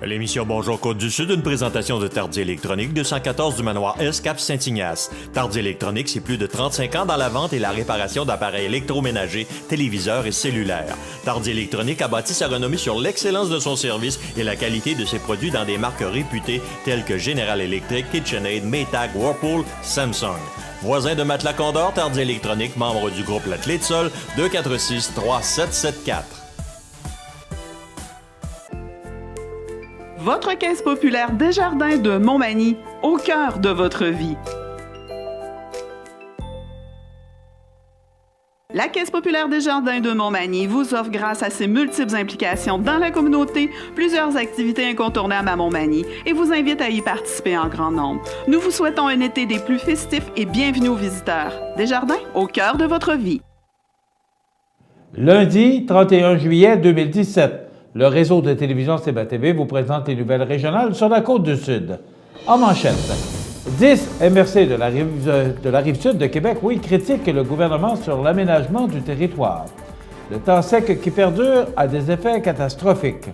L'émission Bonjour Côte-du-Sud, une présentation de Tardy Électronique, 214 du manoir S, Cap Saint-Ignace. Tardy Électronique, c'est plus de 35 ans dans la vente et la réparation d'appareils électroménagers, téléviseurs et cellulaires. Tardy Électronique a bâti sa renommée sur l'excellence de son service et la qualité de ses produits dans des marques réputées telles que General Electric, KitchenAid, Maytag, Whirlpool, Samsung. Voisin de Matelas Condor, Tardy Électronique, membre du groupe La Clé de Sol, 246-3774. Votre caisse populaire Desjardins de Montmagny, au cœur de votre vie. La Caisse populaire Desjardins de Montmagny vous offre, grâce à ses multiples implications dans la communauté, plusieurs activités incontournables à Montmagny et vous invite à y participer en grand nombre. Nous vous souhaitons un été des plus festifs et bienvenue aux visiteurs. Desjardins, au cœur de votre vie. Lundi 31 juillet 2017. Le réseau de télévision CBTV vous présente les nouvelles régionales sur la Côte-du-Sud. En manchette, 10 MRC de la Rive-Sud de Québec, critiquent le gouvernement sur l'aménagement du territoire. Le temps sec qui perdure a des effets catastrophiques.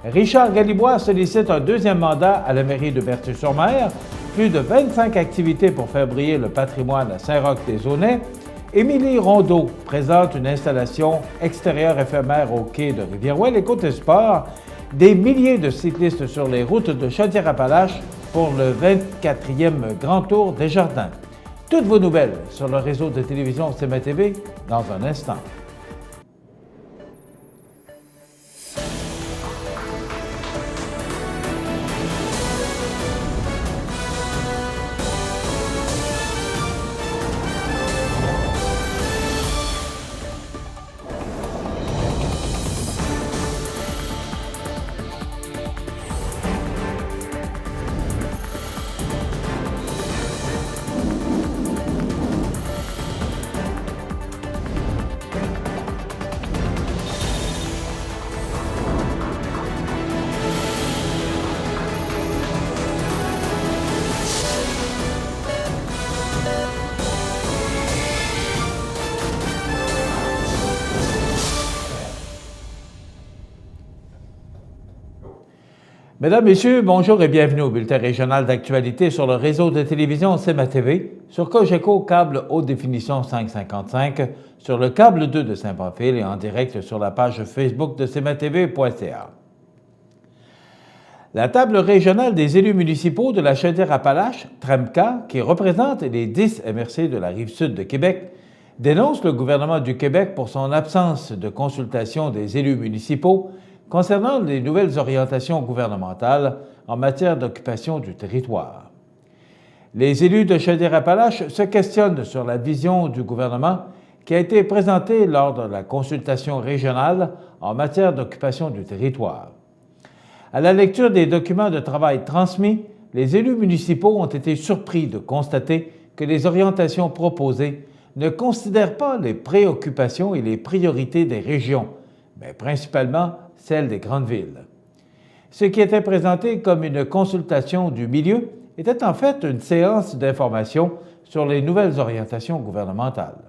Richard Galibois sollicite un deuxième mandat à la mairie de Berthier-sur-Mer. Plus de 25 activités pour faire briller le patrimoine à Saint-Roch-des-Aunais. Émilie Rondeau présente une installation extérieure éphémère au quai de Rivière-Ouelle et côté sport. Des milliers de cyclistes sur les routes de Chaudière-Appalaches pour le 24e Grand Tour des Jardins. Toutes vos nouvelles sur le réseau de télévision CMA-TV dans un instant. Mesdames, Messieurs, bonjour et bienvenue au bulletin régional d'actualité sur le réseau de télévision CMA-TV, sur Cogeco câble haute définition 555, sur le câble 2 de Saint-Pamphile et en direct sur la page Facebook de cmatv.ca. La table régionale des élus municipaux de la Chaudière-Appalaches, TREMCA, qui représente les 10 MRC de la Rive-Sud de Québec, dénonce le gouvernement du Québec pour son absence de consultation des élus municipaux concernant les nouvelles orientations gouvernementales en matière d'occupation du territoire. Les élus de Chaudière-Appalaches se questionnent sur la vision du gouvernement qui a été présentée lors de la consultation régionale en matière d'occupation du territoire. À la lecture des documents de travail transmis, les élus municipaux ont été surpris de constater que les orientations proposées ne considèrent pas les préoccupations et les priorités des régions, mais principalement celle des grandes villes. Ce qui était présenté comme une consultation du milieu était en fait une séance d'information sur les nouvelles orientations gouvernementales.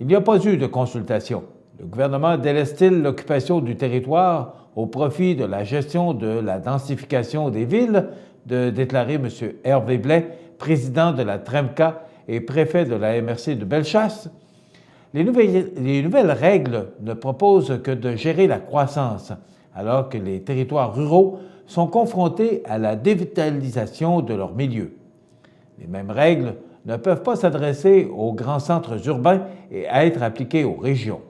Il n'y a pas eu de consultation. Le gouvernement délaisse-t-il l'occupation du territoire au profit de la gestion de la densification des villes, de déclarer M. Hervé Blais, président de la TREMCA et préfet de la MRC de Bellechasse? Les nouvelles règles ne proposent que de gérer la croissance, alors que les territoires ruraux sont confrontés à la dévitalisation de leur milieu. Les mêmes règles ne peuvent pas s'adresser aux grands centres urbains et être appliquées aux régions.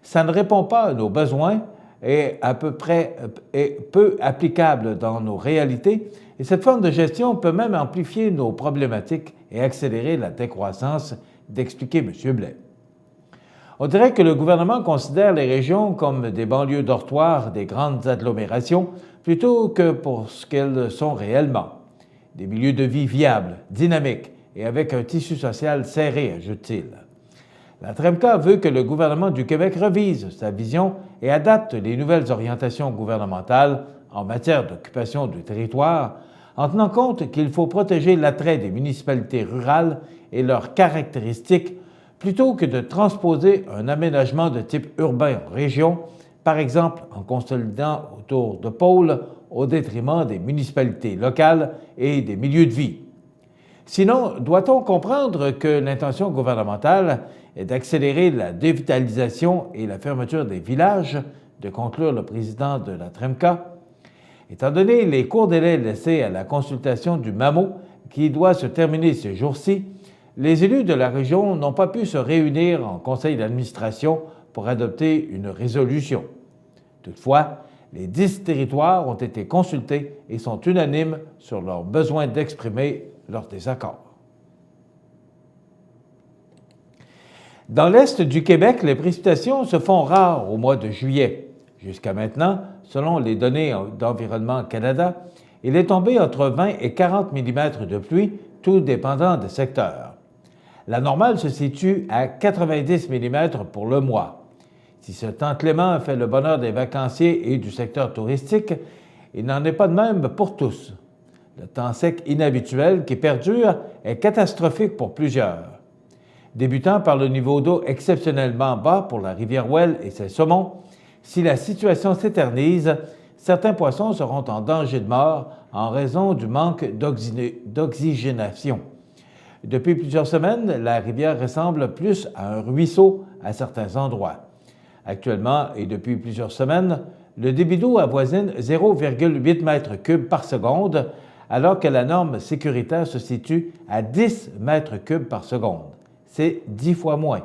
Ça ne répond pas à nos besoins et est peu applicable dans nos réalités, et cette forme de gestion peut même amplifier nos problématiques et accélérer la décroissance, d'expliquer M. Blais. On dirait que le gouvernement considère les régions comme des banlieues dortoirs des grandes agglomérations plutôt que pour ce qu'elles sont réellement. Des milieux de vie viables, dynamiques et avec un tissu social serré, ajoute-t-il. La TREMCA veut que le gouvernement du Québec revise sa vision et adapte les nouvelles orientations gouvernementales en matière d'occupation du territoire, en tenant compte qu'il faut protéger l'attrait des municipalités rurales et leurs caractéristiques plutôt que de transposer un aménagement de type urbain en région, par exemple en consolidant autour de pôles au détriment des municipalités locales et des milieux de vie. Sinon, doit-on comprendre que l'intention gouvernementale est d'accélérer la dévitalisation et la fermeture des villages, de conclure le président de la TREMCA? Étant donné les courts délais laissés à la consultation du MAMO, qui doit se terminer ces jours-ci, les élus de la région n'ont pas pu se réunir en conseil d'administration pour adopter une résolution. Toutefois, les 10 territoires ont été consultés et sont unanimes sur leur besoin d'exprimer leur désaccord. Dans l'est du Québec, les précipitations se font rares au mois de juillet. Jusqu'à maintenant, selon les données d'Environnement Canada, il est tombé entre 20 et 40 mm de pluie, tout dépendant des secteurs. La normale se situe à 90 mm pour le mois. Si ce temps clément fait le bonheur des vacanciers et du secteur touristique, il n'en est pas de même pour tous. Le temps sec inhabituel qui perdure est catastrophique pour plusieurs. Débutant par le niveau d'eau exceptionnellement bas pour la rivière Well et ses saumons, si la situation s'éternise, certains poissons seront en danger de mort en raison du manque d'oxygénation. Depuis plusieurs semaines, la rivière ressemble plus à un ruisseau à certains endroits. Actuellement, et depuis plusieurs semaines, le débit d'eau avoisine 0,8 m3 par seconde, alors que la norme sécuritaire se situe à 10 m3 par seconde. C'est 10 fois moins.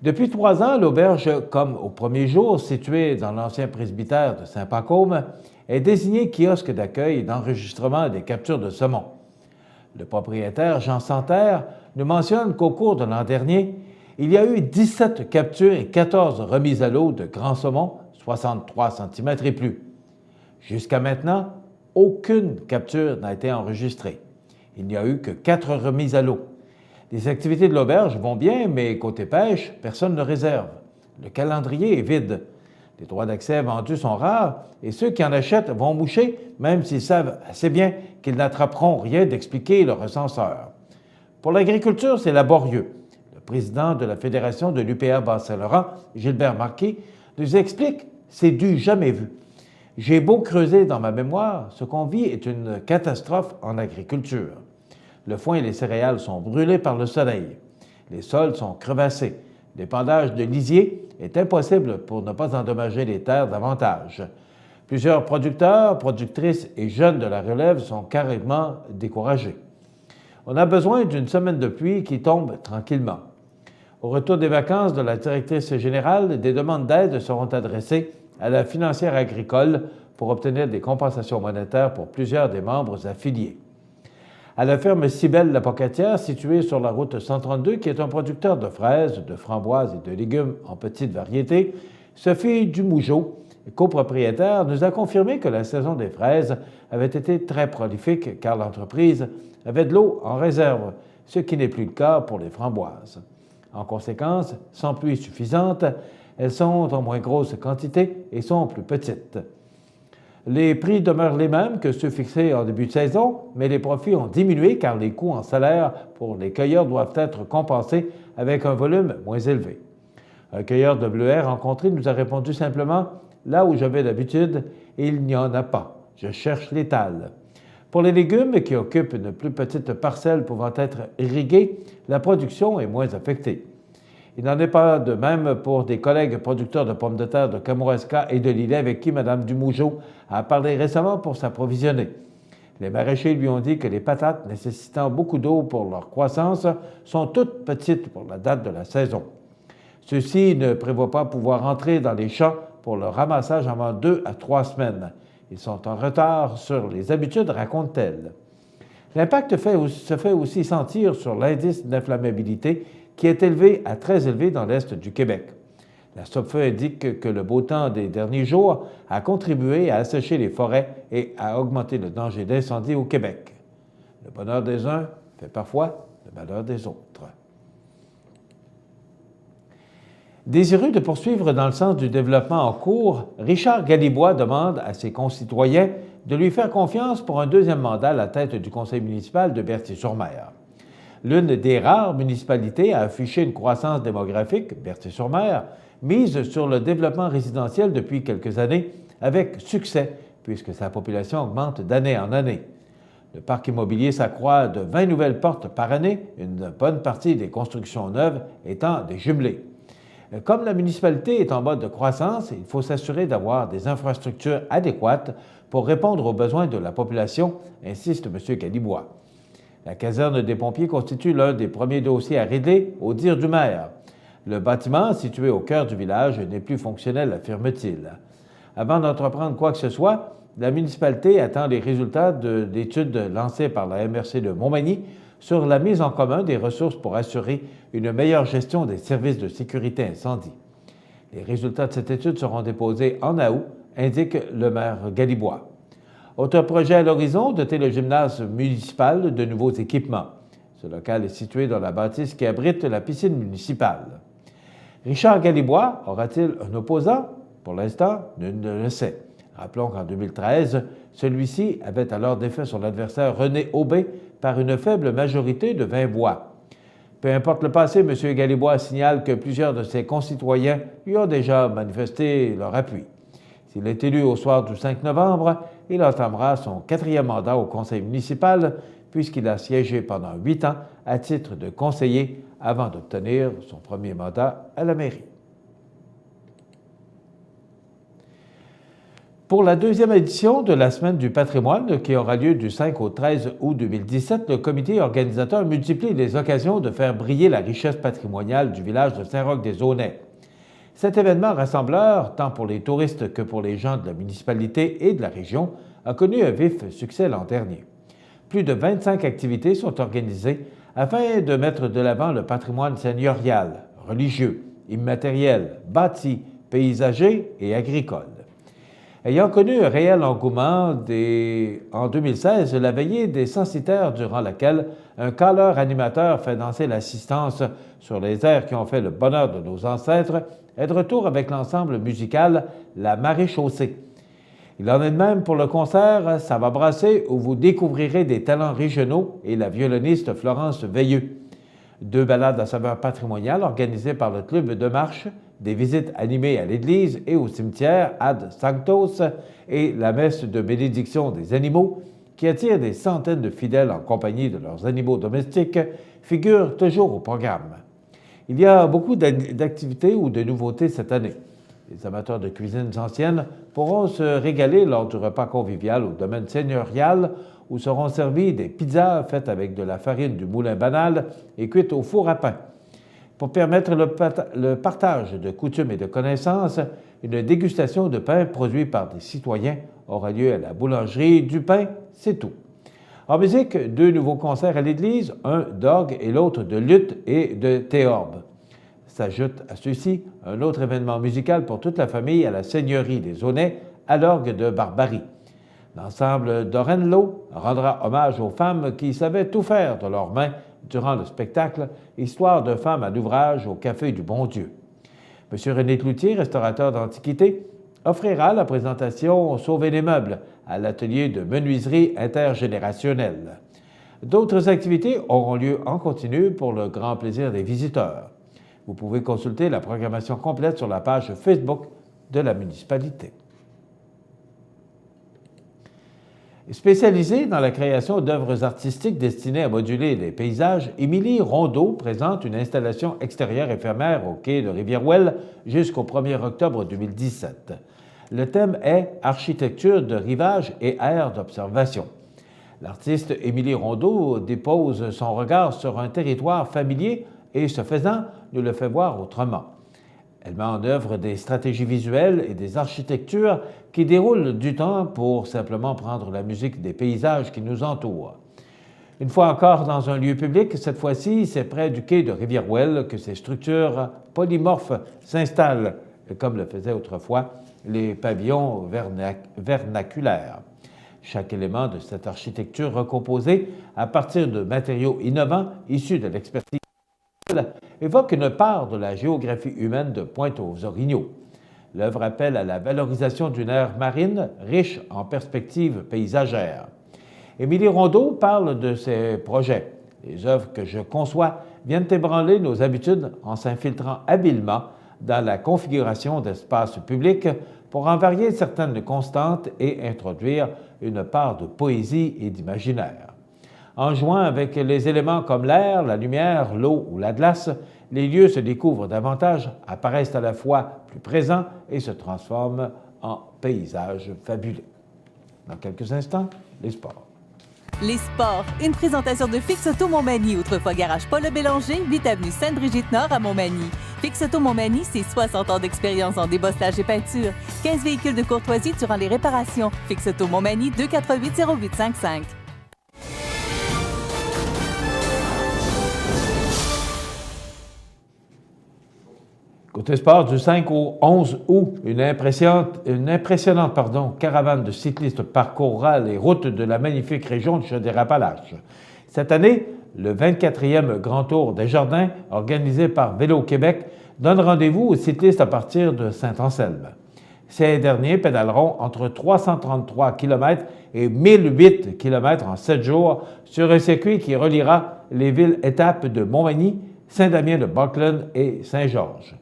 Depuis 3 ans, l'auberge, comme au premier jour, située dans l'ancien presbytère de Saint-Pacôme, est désignée kiosque d'accueil et d'enregistrement des captures de saumon. Le propriétaire, Jean Santerre, nous mentionne qu'au cours de l'an dernier, il y a eu 17 captures et 14 remises à l'eau de grands saumons, 63 cm et plus. Jusqu'à maintenant, aucune capture n'a été enregistrée. Il n'y a eu que 4 remises à l'eau. Les activités de l'auberge vont bien, mais côté pêche, personne ne réserve. Le calendrier est vide. Les droits d'accès vendus sont rares et ceux qui en achètent vont moucher, même s'ils savent assez bien qu'ils n'attraperont rien d'expliquer le recenseur. Pour l'agriculture, c'est laborieux. Le président de la Fédération de l'UPA Bas-Saint-Laurent, Gilbert Marquis, nous explique « c'est du jamais vu ». J'ai beau creuser dans ma mémoire, ce qu'on vit est une catastrophe en agriculture. Le foin et les céréales sont brûlés par le soleil. Les sols sont crevassés. L'épandage de lisier est impossible pour ne pas endommager les terres davantage. Plusieurs producteurs, productrices et jeunes de la relève sont carrément découragés. On a besoin d'une semaine de pluie qui tombe tranquillement. Au retour des vacances de la directrice générale, des demandes d'aide seront adressées à la financière agricole pour obtenir des compensations monétaires pour plusieurs des membres affiliés. À la ferme Cybelle-la-Pocatière, située sur la route 132, qui est un producteur de fraises, de framboises et de légumes en petite variété, Sophie Dumougeot, copropriétaire, nous a confirmé que la saison des fraises avait été très prolifique car l'entreprise avait de l'eau en réserve, ce qui n'est plus le cas pour les framboises. En conséquence, sans pluie suffisante, elles sont en moins grosse quantité et sont plus petites. Les prix demeurent les mêmes que ceux fixés en début de saison, mais les profits ont diminué car les coûts en salaire pour les cueilleurs doivent être compensés avec un volume moins élevé. Un cueilleur de bleuets rencontré nous a répondu simplement « Là où j'avais d'habitude, il n'y en a pas. Je cherche l'étal ». Pour les légumes qui occupent une plus petite parcelle pouvant être irriguée, la production est moins affectée. Il n'en est pas de même pour des collègues producteurs de pommes de terre de Kamouraska et de Lillet avec qui Mme Dumougeot a parlé récemment pour s'approvisionner. Les maraîchers lui ont dit que les patates nécessitant beaucoup d'eau pour leur croissance sont toutes petites pour la date de la saison. Ceux-ci ne prévoient pas pouvoir entrer dans les champs pour le ramassage avant 2 à 3 semaines. Ils sont en retard sur les habitudes, raconte-t-elle. L'impact se fait aussi sentir sur l'indice d'inflammabilité qui est élevé à très élevé dans l'est du Québec. La SOPFE indique que le beau temps des derniers jours a contribué à assécher les forêts et à augmenter le danger d'incendie au Québec. Le bonheur des uns fait parfois le malheur des autres. Désireux de poursuivre dans le sens du développement en cours, Richard Galibois demande à ses concitoyens de lui faire confiance pour un deuxième mandat à la tête du conseil municipal de Berthier-sur-Mer. L'une des rares municipalités à afficher une croissance démographique, Berthier-sur-Mer, mise sur le développement résidentiel depuis quelques années avec succès, puisque sa population augmente d'année en année. Le parc immobilier s'accroît de 20 nouvelles portes par année, une bonne partie des constructions neuves étant des jumelées. Comme la municipalité est en mode de croissance, il faut s'assurer d'avoir des infrastructures adéquates pour répondre aux besoins de la population, insiste M. Galibois. La caserne des pompiers constitue l'un des premiers dossiers à régler, au dire du maire. Le bâtiment, situé au cœur du village, n'est plus fonctionnel, affirme-t-il. Avant d'entreprendre quoi que ce soit, la municipalité attend les résultats d'études lancées par la MRC de Montmagny sur la mise en commun des ressources pour assurer une meilleure gestion des services de sécurité incendie. Les résultats de cette étude seront déposés en août, indique le maire Galibois. Autre projet à l'horizon, doter le gymnase municipal de nouveaux équipements. Ce local est situé dans la bâtisse qui abrite la piscine municipale. Richard Galibois aura-t-il un opposant? Pour l'instant, nul ne le sait. Rappelons qu'en 2013, celui-ci avait alors défait son adversaire René Aubé par une faible majorité de 20 voix. Peu importe le passé, M. Galibois signale que plusieurs de ses concitoyens lui ont déjà manifesté leur appui. S'il est élu au soir du 5 novembre, il entamera son 4e mandat au conseil municipal puisqu'il a siégé pendant 8 ans à titre de conseiller avant d'obtenir son premier mandat à la mairie. Pour la 2e édition de la Semaine du patrimoine, qui aura lieu du 5 au 13 août 2017, le comité organisateur multiplie les occasions de faire briller la richesse patrimoniale du village de Saint-Roch-des-Aunais. Cet événement rassembleur, tant pour les touristes que pour les gens de la municipalité et de la région, a connu un vif succès l'an dernier. Plus de 25 activités sont organisées afin de mettre de l'avant le patrimoine seigneurial, religieux, immatériel, bâti, paysager et agricole. Ayant connu un réel engouement en 2016, la veillée des censitaires durant laquelle un caleur animateur fait danser l'assistance sur les airs qui ont fait le bonheur de nos ancêtres est de retour avec l'ensemble musical La Maréchaussée. Il en est de même pour le concert Ça va brasser où vous découvrirez des talents régionaux et la violoniste Florence Veilleux. 2 balades à saveur patrimoniale organisées par le club de marche, des visites animées à l'église et au cimetière Ad Sanctos et la messe de bénédiction des animaux qui attire des centaines de fidèles en compagnie de leurs animaux domestiques figurent toujours au programme. Il y a beaucoup d'activités ou de nouveautés cette année. Les amateurs de cuisines anciennes pourront se régaler lors du repas convivial au domaine seigneurial où seront servies des pizzas faites avec de la farine du moulin banal et cuites au four à pain. Pour permettre le partage de coutumes et de connaissances, une dégustation de pain produit par des citoyens aura lieu à la boulangerie du pain, c'est tout. En musique, 2 nouveaux concerts à l'église, un d'orgue et l'autre de luth et de théorbe. S'ajoute à ceux-ci un autre événement musical pour toute la famille à la seigneurie des Aunais, à l'orgue de Barbarie. L'ensemble d'Orenlo rendra hommage aux femmes qui savaient tout faire de leurs mains durant le spectacle « Histoire de femmes à l'ouvrage au Café du Bon Dieu ». M. René Cloutier, restaurateur d'antiquités, offrira la présentation « Sauver les meubles » à l'atelier de menuiserie intergénérationnelle. D'autres activités auront lieu en continu pour le grand plaisir des visiteurs. Vous pouvez consulter la programmation complète sur la page Facebook de la municipalité. Spécialisée dans la création d'œuvres artistiques destinées à moduler les paysages, Émilie Rondeau présente une installation extérieure éphémère au quai de Rivière-Ouelle jusqu'au 1er octobre 2017. Le thème est « Architecture de rivage et aire d'observation ». L'artiste Émilie Rondeau dépose son regard sur un territoire familier et, ce faisant, nous le fait voir autrement. Elle met en œuvre des stratégies visuelles et des architectures qui déroulent du temps pour simplement prendre la musique des paysages qui nous entourent. Une fois encore dans un lieu public, cette fois-ci, c'est près du quai de Rivière-Ouelle que ces structures polymorphes s'installent, comme le faisaient autrefois les pavillons vernaculaires. Chaque élément de cette architecture recomposée à partir de matériaux innovants issus de l'expertise évoque une part de la géographie humaine de Pointe-aux-Orignaux. L'œuvre appelle à la valorisation d'une aire marine riche en perspectives paysagères. Émilie Rondeau parle de ses projets. Les œuvres que je conçois viennent ébranler nos habitudes en s'infiltrant habilement dans la configuration d'espaces publics pour en varier certaines constantes et introduire une part de poésie et d'imaginaire. En jouant avec les éléments comme l'air, la lumière, l'eau ou la glace, les lieux se découvrent davantage, apparaissent à la fois plus présents et se transforment en paysages fabuleux. Dans quelques instants, les sports. Les sports, une présentation de Fix Auto Montmagny, autrefois garage Paul Bélanger, 8 avenue Sainte-Brigitte-Nord à Montmagny. Fix Auto Montmagny, c'est 60 ans d'expérience en débosselage et peinture. 15 véhicules de courtoisie durant les réparations. Fix Auto Montmagny, 288-0855. Côté sport, du 5 au 11 août, une impressionnante caravane de cyclistes parcourra les routes de la magnifique région de Chaudière-Appalaches. Cette année, le 24e Grand Tour des Jardins, organisé par Vélo Québec, donne rendez-vous aux cyclistes à partir de Saint-Anselme. Ces derniers pédaleront entre 333 km et 1008 km en 7 jours sur un circuit qui reliera les villes-étapes de Montmagny, Saint-Damien-de-Buckland et Saint-Georges.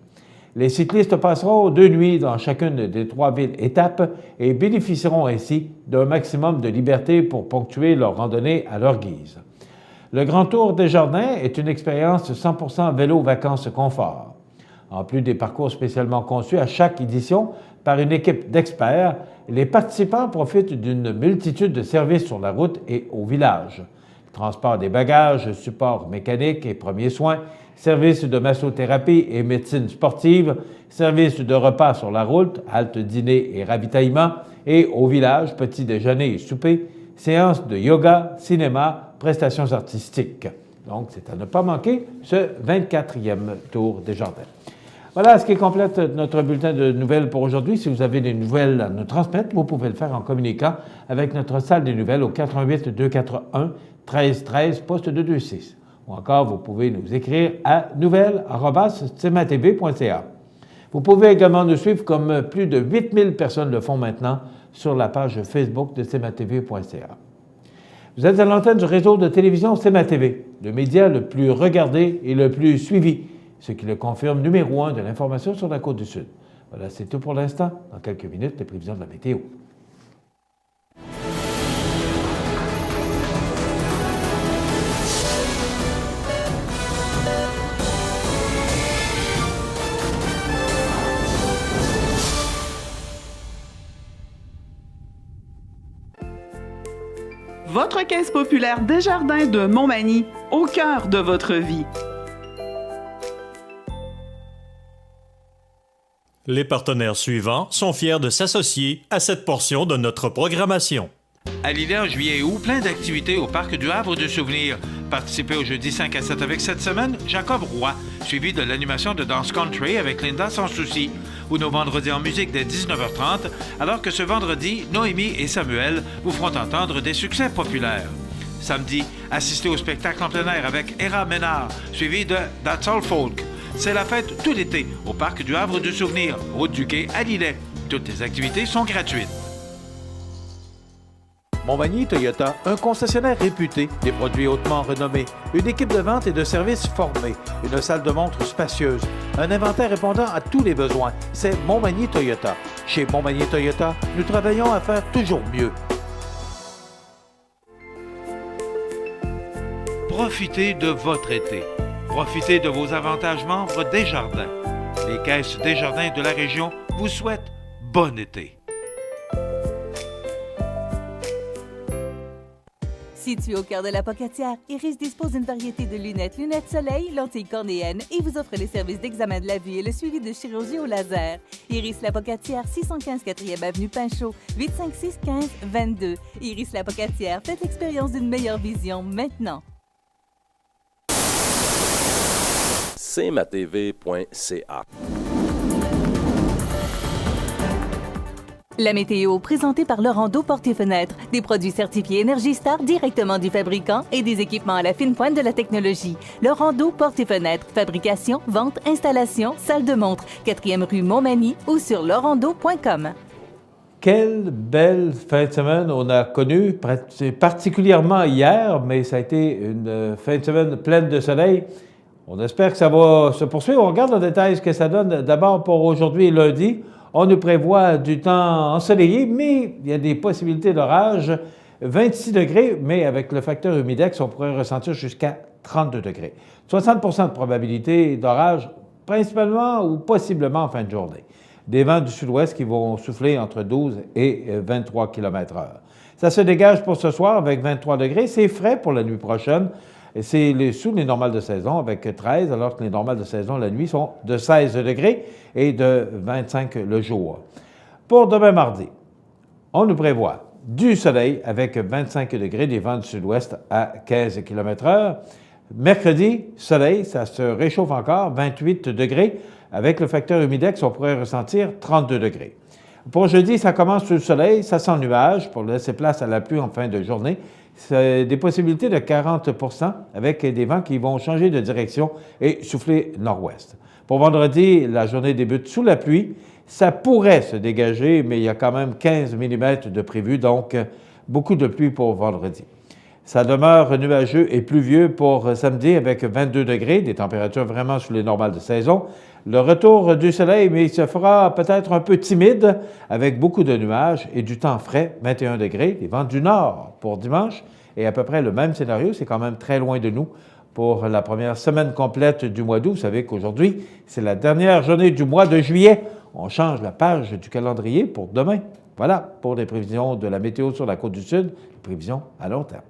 Les cyclistes passeront 2 nuits dans chacune des 3 villes-étapes et bénéficieront ainsi d'un maximum de liberté pour ponctuer leur randonnée à leur guise. Le Grand Tour des Jardins est une expérience 100% vélo vacances confort. En plus des parcours spécialement conçus à chaque édition par une équipe d'experts, les participants profitent d'une multitude de services sur la route et au village. Transport des bagages, support mécanique et premiers soins, services de massothérapie et médecine sportive, services de repas sur la route, halte dîner et ravitaillement, et au village, petit déjeuner et souper, séances de yoga, cinéma, prestations artistiques. Donc, c'est à ne pas manquer ce 24e Tour des Jardins. Voilà ce qui complète notre bulletin de nouvelles pour aujourd'hui. Si vous avez des nouvelles à nous transmettre, vous pouvez le faire en communiquant avec notre salle des nouvelles au 88 241 13 13 poste 226. Ou encore, vous pouvez nous écrire à nouvelles@cmatv.ca. Vous pouvez également nous suivre comme plus de 8000 personnes le font maintenant sur la page Facebook de cmatv.ca. Vous êtes à l'antenne du réseau de télévision CMA-TV, le média le plus regardé et le plus suivi, ce qui le confirme numéro 1 de l'information sur la Côte-du-Sud. Voilà, c'est tout pour l'instant. Dans quelques minutes, les prévisions de la météo. Votre caisse populaire Desjardins de Montmagny, au cœur de votre vie. Les partenaires suivants sont fiers de s'associer à cette portion de notre programmation. À Lille, en juillet et août, plein d'activités au Parc du Havre de Souvenirs. Participez au jeudi 5 à 7 avec cette semaine, Jacob Roy, suivi de l'animation de danse country avec Linda Sans Souci. Ou nos vendredis en musique dès 19h30, alors que ce vendredi, Noémie et Samuel vous feront entendre des succès populaires. Samedi, assistez au spectacle en plein air avec Héra Ménard, suivi de That's All Folk. C'est la fête tout l'été au Parc du Havre de Souvenirs, route du Quai à Lillet. Toutes les activités sont gratuites. Montmagny Toyota, un concessionnaire réputé, des produits hautement renommés, une équipe de vente et de services formée, une salle de montre spacieuse, un inventaire répondant à tous les besoins. C'est Montmagny Toyota. Chez Montmagny Toyota, nous travaillons à faire toujours mieux. Profitez de votre été. Profitez de vos avantages membres Desjardins. Les caisses Desjardins de la région vous souhaitent bon été. Situé au cœur de la Pocatière, Iris dispose d'une variété de lunettes soleil, lentilles cornéennes et vous offre les services d'examen de la vue et le suivi de chirurgie au laser. Iris la Pocatière, 615 4e avenue Pinchot, 856 15 22. Iris la Pocatière, faites l'expérience d'une meilleure vision maintenant. cmatv.ca. La météo, présentée par Laurando Portes et Fenêtres, des produits certifiés Énergie Star directement du fabricant et des équipements à la fine pointe de la technologie. Laurando Portes et Fenêtres, fabrication, vente, installation, salle de montre, 4e rue Montmagny ou sur laurando.com. Quelle belle fin de semaine on a connue, particulièrement hier, mais ça a été une fin de semaine pleine de soleil. On espère que ça va se poursuivre. On regarde en détail ce que ça donne. D'abord, pour aujourd'hui, lundi, On nous prévoit du temps ensoleillé, mais il y a des possibilités d'orage. 26 degrés, mais avec le facteur humidex, on pourrait ressentir jusqu'à 32 degrés. 60 de probabilité d'orage, principalement ou possiblement en fin de journée. Des vents du sud-ouest qui vont souffler entre 12 et 23 km/h. Ça se dégage pour ce soir avec 23 degrés. C'est frais pour la nuit prochaine. C'est sous les normales de saison avec 13, alors que les normales de saison la nuit sont de 16 degrés et de 25 le jour. Pour demain mardi, on nous prévoit du soleil avec 25 degrés, des vents du sud-ouest à 15 km/h. Mercredi, soleil, ça se réchauffe encore, 28 degrés. Avec le facteur humidex, on pourrait ressentir 32 degrés. Pour jeudi, ça commence sous le soleil, ça sent nuage pour laisser place à la pluie en fin de journée. C'est des possibilités de 40 avec des vents qui vont changer de direction et souffler nord-ouest. Pour vendredi, la journée débute sous la pluie. Ça pourrait se dégager, mais il y a quand même 15 mm de prévu, donc beaucoup de pluie pour vendredi. Ça demeure nuageux et pluvieux pour samedi avec 22 degrés, des températures vraiment sous les normales de saison. Le retour du soleil, mais il se fera peut-être un peu timide avec beaucoup de nuages et du temps frais, 21 degrés, des vents du nord pour dimanche. Et à peu près le même scénario, c'est quand même très loin de nous pour la première semaine complète du mois d'août. Vous savez qu'aujourd'hui, c'est la dernière journée du mois de juillet. On change la page du calendrier pour demain. Voilà pour les prévisions de la météo sur la Côte-du-Sud, les prévisions à long terme.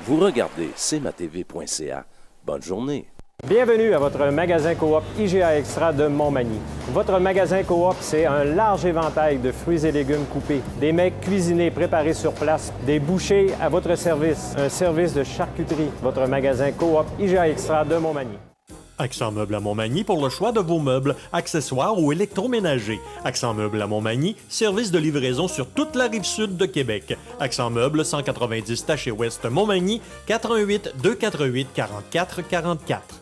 Vous regardez cmatv.ca. Bonne journée. Bienvenue à votre magasin Coop IGA Extra de Montmagny. Votre magasin Coop, c'est un large éventail de fruits et légumes coupés, des mets cuisinés préparés sur place, des bouchées à votre service, un service de charcuterie. Votre magasin Coop IGA Extra de Montmagny. Accent Meubles à Montmagny pour le choix de vos meubles, accessoires ou électroménagers. Accent Meubles à Montmagny, service de livraison sur toute la rive sud de Québec. Accent Meubles, 190 Taché Ouest Montmagny, 88 248 44 44.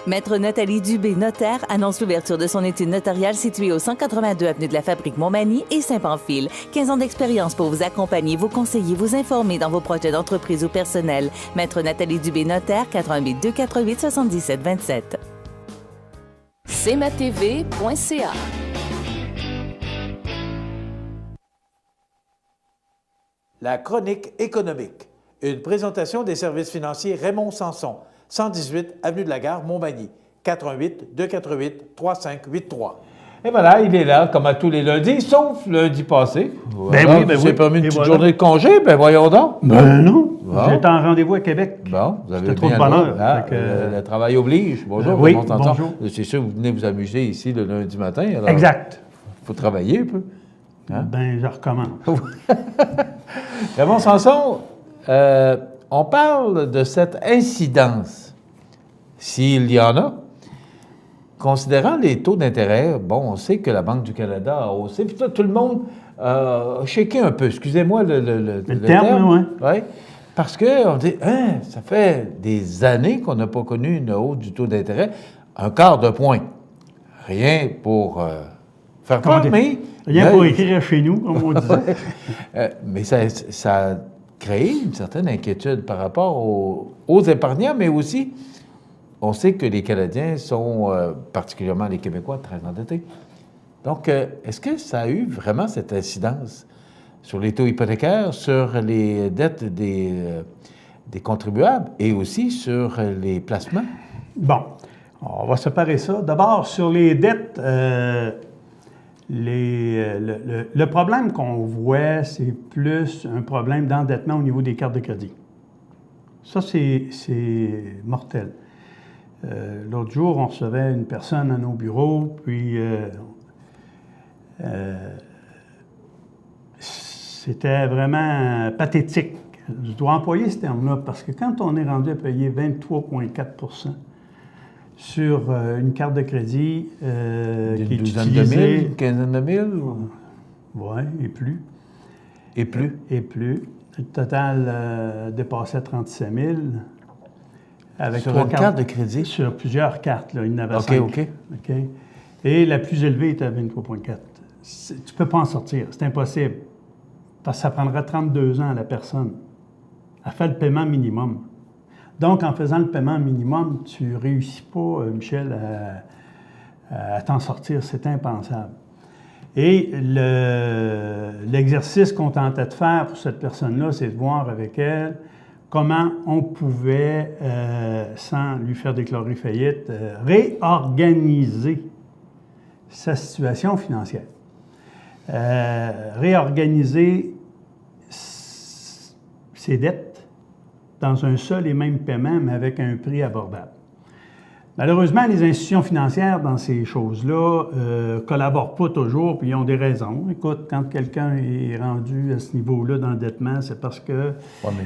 Maître Nathalie Dubé, notaire, annonce l'ouverture de son étude notariale située au 182 avenue de la Fabrique Montmagny et Saint-Pamphile. 15 ans d'expérience pour vous accompagner, vous conseiller, vous informer dans vos projets d'entreprise ou personnel. Maître Nathalie Dubé, notaire, 88 248 77 27. cmatv.ca. La chronique économique. Une présentation des services financiers Raymond Sanson. 118 Avenue de la Gare, Montmagny, 88 248 3583. Et voilà, il est là, comme à tous les lundis, sauf lundi passé. Voilà, Ben oui, ben vous avez permis une petite journée de congé, ben voyons donc. Ben non, Bon. j'étais en rendez-vous à Québec. Bon, vous avez C'était trop de bien bonheur. Ah, Fait que, le travail oblige. Bonjour, oui, Raymond Sanson. bonjour. C'est sûr, vous venez vous amuser ici le lundi matin. Alors, Exact. il faut travailler un peu. Hein? Ben, je recommence. Raymond Sanson, on parle de cette incidence, s'il y en a. Considérant les taux d'intérêt, bon, on sait que la Banque du Canada a haussé, puis tout le monde a shaké un peu, excusez-moi le terme. Oui. Ouais, parce qu'on dit, hein, ça fait des années qu'on n'a pas connu une hausse du taux d'intérêt, un quart de point. Rien pour faire peur, mais... Rien pour écrire chez nous, comme on disait. Mais ça a créé une certaine inquiétude par rapport aux épargnants, mais aussi... On sait que les Canadiens sont, particulièrement les Québécois, très endettés. Donc, est-ce que ça a eu vraiment cette incidence sur les taux hypothécaires, sur les dettes des contribuables et aussi sur les placements? Bon, on va séparer ça. D'abord, sur les dettes, le problème qu'on voit, c'est plus un problème d'endettement au niveau des cartes de crédit. Ça, c'est mortel. L'autre jour, on recevait une personne à nos bureaux, puis c'était vraiment pathétique. Je dois employer ce terme-là parce que quand on est rendu à payer 23,4 sur une carte de crédit qui est utilisée... Une quinzaine de mille? Oui, et plus. Et plus? Et plus. Le total dépassait 37 000. Avec sur une carte de crédit? Sur plusieurs cartes, là. Il y en avait 5. OK. Et la plus élevée était à 23,4. Tu ne peux pas en sortir. C'est impossible. Parce que ça prendrait 32 ans à la personne. Elle fait le paiement minimum. Donc, en faisant le paiement minimum, tu ne réussis pas, Michel, à t'en sortir. C'est impensable. Et l'exercice qu'on tentait de faire pour cette personne-là, c'est de voir avec elle comment on pouvait, sans lui faire déclarer faillite, réorganiser sa situation financière. Réorganiser ses dettes dans un seul et même paiement, mais avec un prix abordable. Malheureusement, les institutions financières dans ces choses-là ne collaborent pas toujours, puis ils ont des raisons. Écoute, quand quelqu'un est rendu à ce niveau-là d'endettement, c'est parce que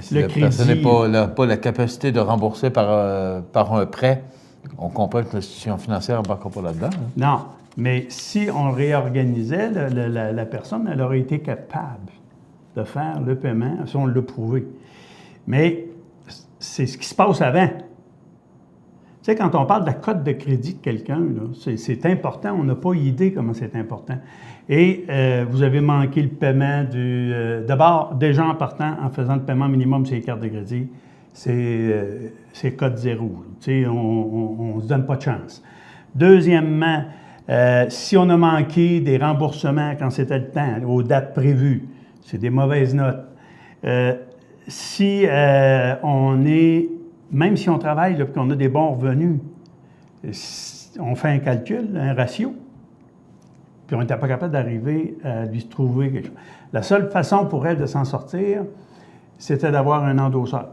si la personne n'a pas la capacité de rembourser par un prêt, on comprend que l'institution financière n'embarque pas là-dedans. Hein? Non, mais si on réorganisait, la personne, elle aurait été capable de faire le paiement, si on l'a prouvé. Mais c'est ce qui se passe avant. Tu sais, quand on parle de la cote de crédit de quelqu'un, c'est important. On n'a pas idée comment c'est important. Et vous avez manqué le paiement du... D'abord, déjà en partant, en faisant le paiement minimum sur les cartes de crédit, c'est cote zéro. Tu sais, on ne se donne pas de chance. Deuxièmement, si on a manqué des remboursements quand c'était le temps, aux dates prévues, c'est des mauvaises notes. Si on est... Même si on travaille et qu'on a des bons revenus, on fait un calcul, un ratio, puis on n'était pas capable d'arriver à lui trouver quelque chose. La seule façon pour elle de s'en sortir, c'était d'avoir un endosseur.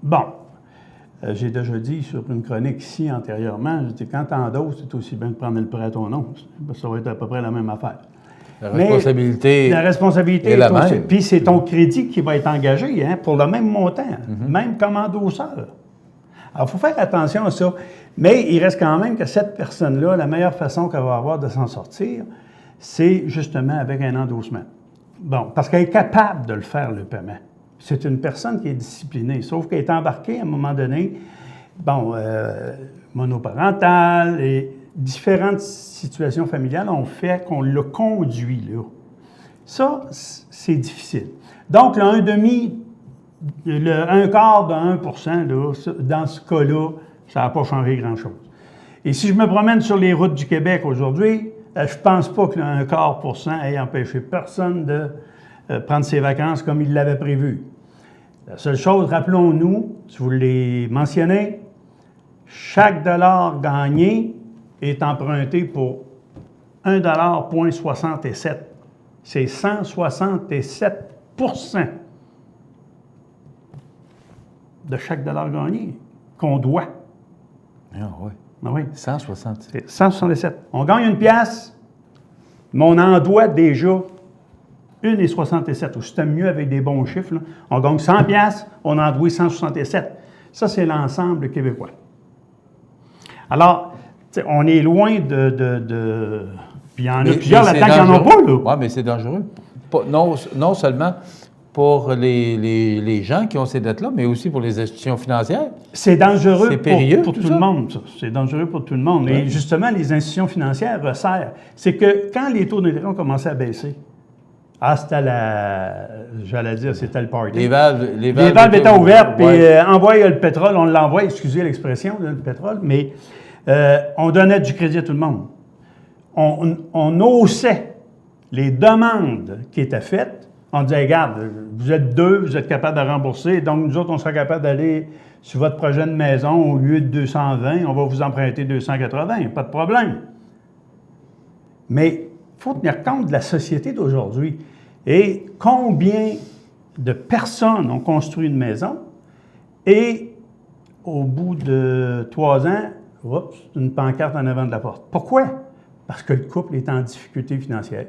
Bon, j'ai déjà dit sur une chronique ici antérieurement, je dis quand tu endosses, c'est aussi bien de prendre le prêt à ton nom. Ça va être à peu près la même affaire. La responsabilité est la même. Puis c'est ton crédit qui va être engagé pour le même montant, même comme endosseur. Alors, il faut faire attention à ça. Mais il reste quand même que cette personne-là, la meilleure façon qu'elle va avoir de s'en sortir, c'est justement avec un endossement. Bon, parce qu'elle est capable de le faire, le paiement. C'est une personne qui est disciplinée, sauf qu'elle est embarquée à un moment donné, monoparentale et différentes situations familiales ont fait qu'on l'a conduit là. Ça, c'est difficile. Donc, un quart de 1 %, là, dans ce cas-là, ça n'a pas changé grand-chose. Et si je me promène sur les routes du Québec aujourd'hui, je ne pense pas que un quart % ait empêché personne de prendre ses vacances comme il l'avait prévu. La seule chose, rappelons-nous, si vous l'avez mentionné, chaque dollar gagné est emprunté pour 1,67 $. C'est 167 % de chaque dollar gagné qu'on doit. Ah oui. Ah oui. 167. 167. On gagne une pièce, mais on en doit déjà 1,67 $. Ou si c'est mieux avec des bons chiffres, là, on gagne 100 pièces, on en doit 167. Ça, c'est l'ensemble québécois. Alors, on est loin de... Puis il y en a plusieurs là-dedans qui n'en ont pas, là. Oui, mais c'est dangereux. Non seulement pour les gens qui ont ces dettes-là, mais aussi pour les institutions financières. C'est dangereux pour tout ça. Le monde, ça. C'est dangereux pour tout le monde. Ouais. Et justement, les institutions financières resserrent. C'est que quand les taux d'intérêt ont commencé à baisser, c'était c'était le party. Les valves étaient ouvertes, puis envoyer le pétrole, on l'envoie, excusez l'expression, le pétrole, mais on donnait du crédit à tout le monde. On haussait les demandes qui étaient faites. On disait, regarde, vous êtes 2, vous êtes capable de rembourser, donc nous autres, on sera capable d'aller sur votre projet de maison, au lieu de 220, on va vous emprunter 280, pas de problème. Mais il faut tenir compte de la société d'aujourd'hui. Et combien de personnes ont construit une maison et au bout de 3 ans, une pancarte en avant de la porte. Pourquoi? Parce que le couple est en difficulté financière.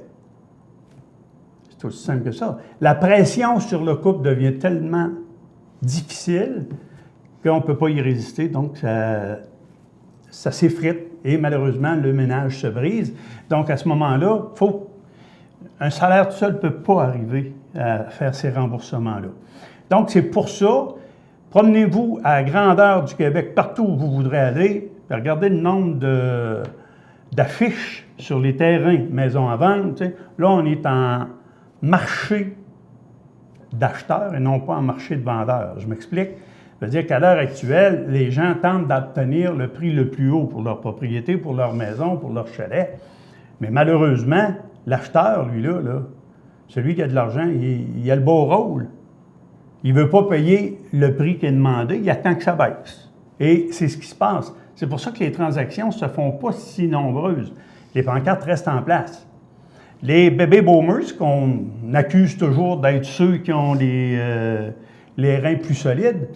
C'est aussi simple que ça. La pression sur le couple devient tellement difficile qu'on ne peut pas y résister, donc ça s'effrite et malheureusement, le ménage se brise. Donc, à ce moment-là, un salaire tout seul ne peut pas arriver à faire ces remboursements-là. Donc, c'est pour ça, promenez-vous à la grandeur du Québec, partout où vous voudrez aller, regardez le nombre d'affiches sur les terrains maison à vendre. Tu sais. Là, on est en marché d'acheteurs et non pas en marché de vendeurs. Je m'explique. Je veux dire qu'à l'heure actuelle, les gens tentent d'obtenir le prix le plus haut pour leur propriété, pour leur maison, pour leur chalet. Mais malheureusement, l'acheteur, lui, là, celui qui a de l'argent, il a le beau rôle. Il ne veut pas payer le prix qui est demandé, il attend que ça baisse. Et c'est ce qui se passe. C'est pour ça que les transactions ne se font pas si nombreuses. Les pancartes restent en place. Les baby boomers, qu'on accuse toujours d'être ceux qui ont les reins plus solides,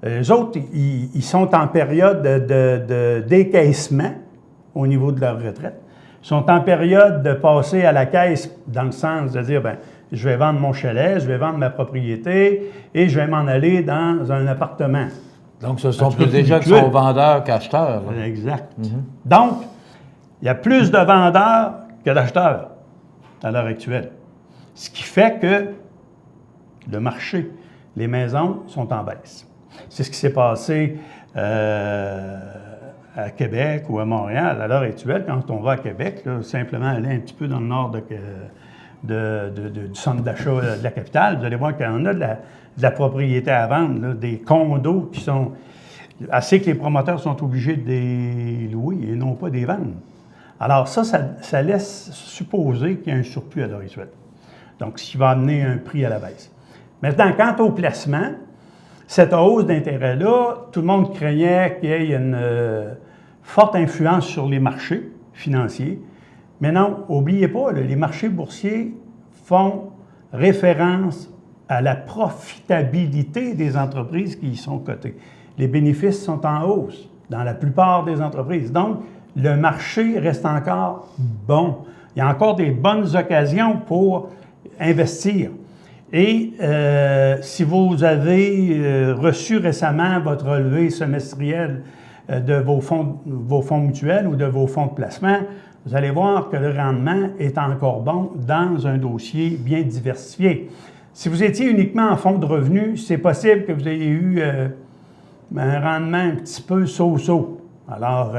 eux autres, ils sont en période de décaissement au niveau de leur retraite. Ils sont en période de passer à la caisse dans le sens de dire, bien, je vais vendre mon chalet, je vais vendre ma propriété et je vais m'en aller dans un appartement. Donc, ce sont plus des gens qui sont vendeurs qu'acheteurs. Exact. Donc, il y a plus de vendeurs que d'acheteurs à l'heure actuelle. Ce qui fait que le marché, les maisons sont en baisse. C'est ce qui s'est passé à Québec ou à Montréal à l'heure actuelle. Quand on va à Québec, là, simplement aller un petit peu dans le nord du centre d'achat de la capitale, vous allez voir qu'on a de la propriété à vendre, là, des condos qui sont assez que les promoteurs sont obligés de les louer et non pas des vendre. Alors ça laisse supposer qu'il y a un surplus à l'heure actuelle. Donc, ce qui va amener un prix à la baisse. Maintenant, quant au placement, cette hausse d'intérêt-là, tout le monde craignait qu'il y ait une forte influence sur les marchés financiers. Mais non, n'oubliez pas, là, les marchés boursiers font référence à la profitabilité des entreprises qui y sont cotées. Les bénéfices sont en hausse dans la plupart des entreprises. Donc, le marché reste encore bon. Il y a encore des bonnes occasions pour investir. Et si vous avez reçu récemment votre relevé semestriel de vos fonds mutuels ou de vos fonds de placement, vous allez voir que le rendement est encore bon dans un dossier bien diversifié. Si vous étiez uniquement en fonds de revenus, c'est possible que vous ayez eu un rendement un petit peu so-so. Alors,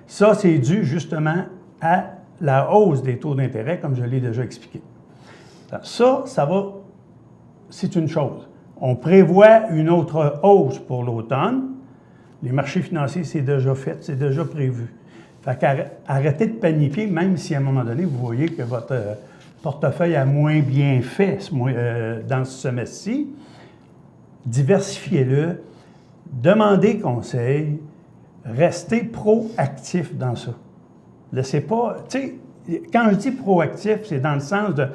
ça, c'est dû justement à la hausse des taux d'intérêt, comme je l'ai déjà expliqué. Ça va, c'est une chose. On prévoit une autre hausse pour l'automne. Les marchés financiers, c'est déjà fait, c'est déjà prévu. Fait qu'arrêtez de paniquer, même si à un moment donné, vous voyez que votre portefeuille a moins bien fait dans ce semestre-ci. Diversifiez-le, demandez conseil, restez proactif dans ça. Laissez pas, tu sais, quand je dis proactif, c'est dans le sens de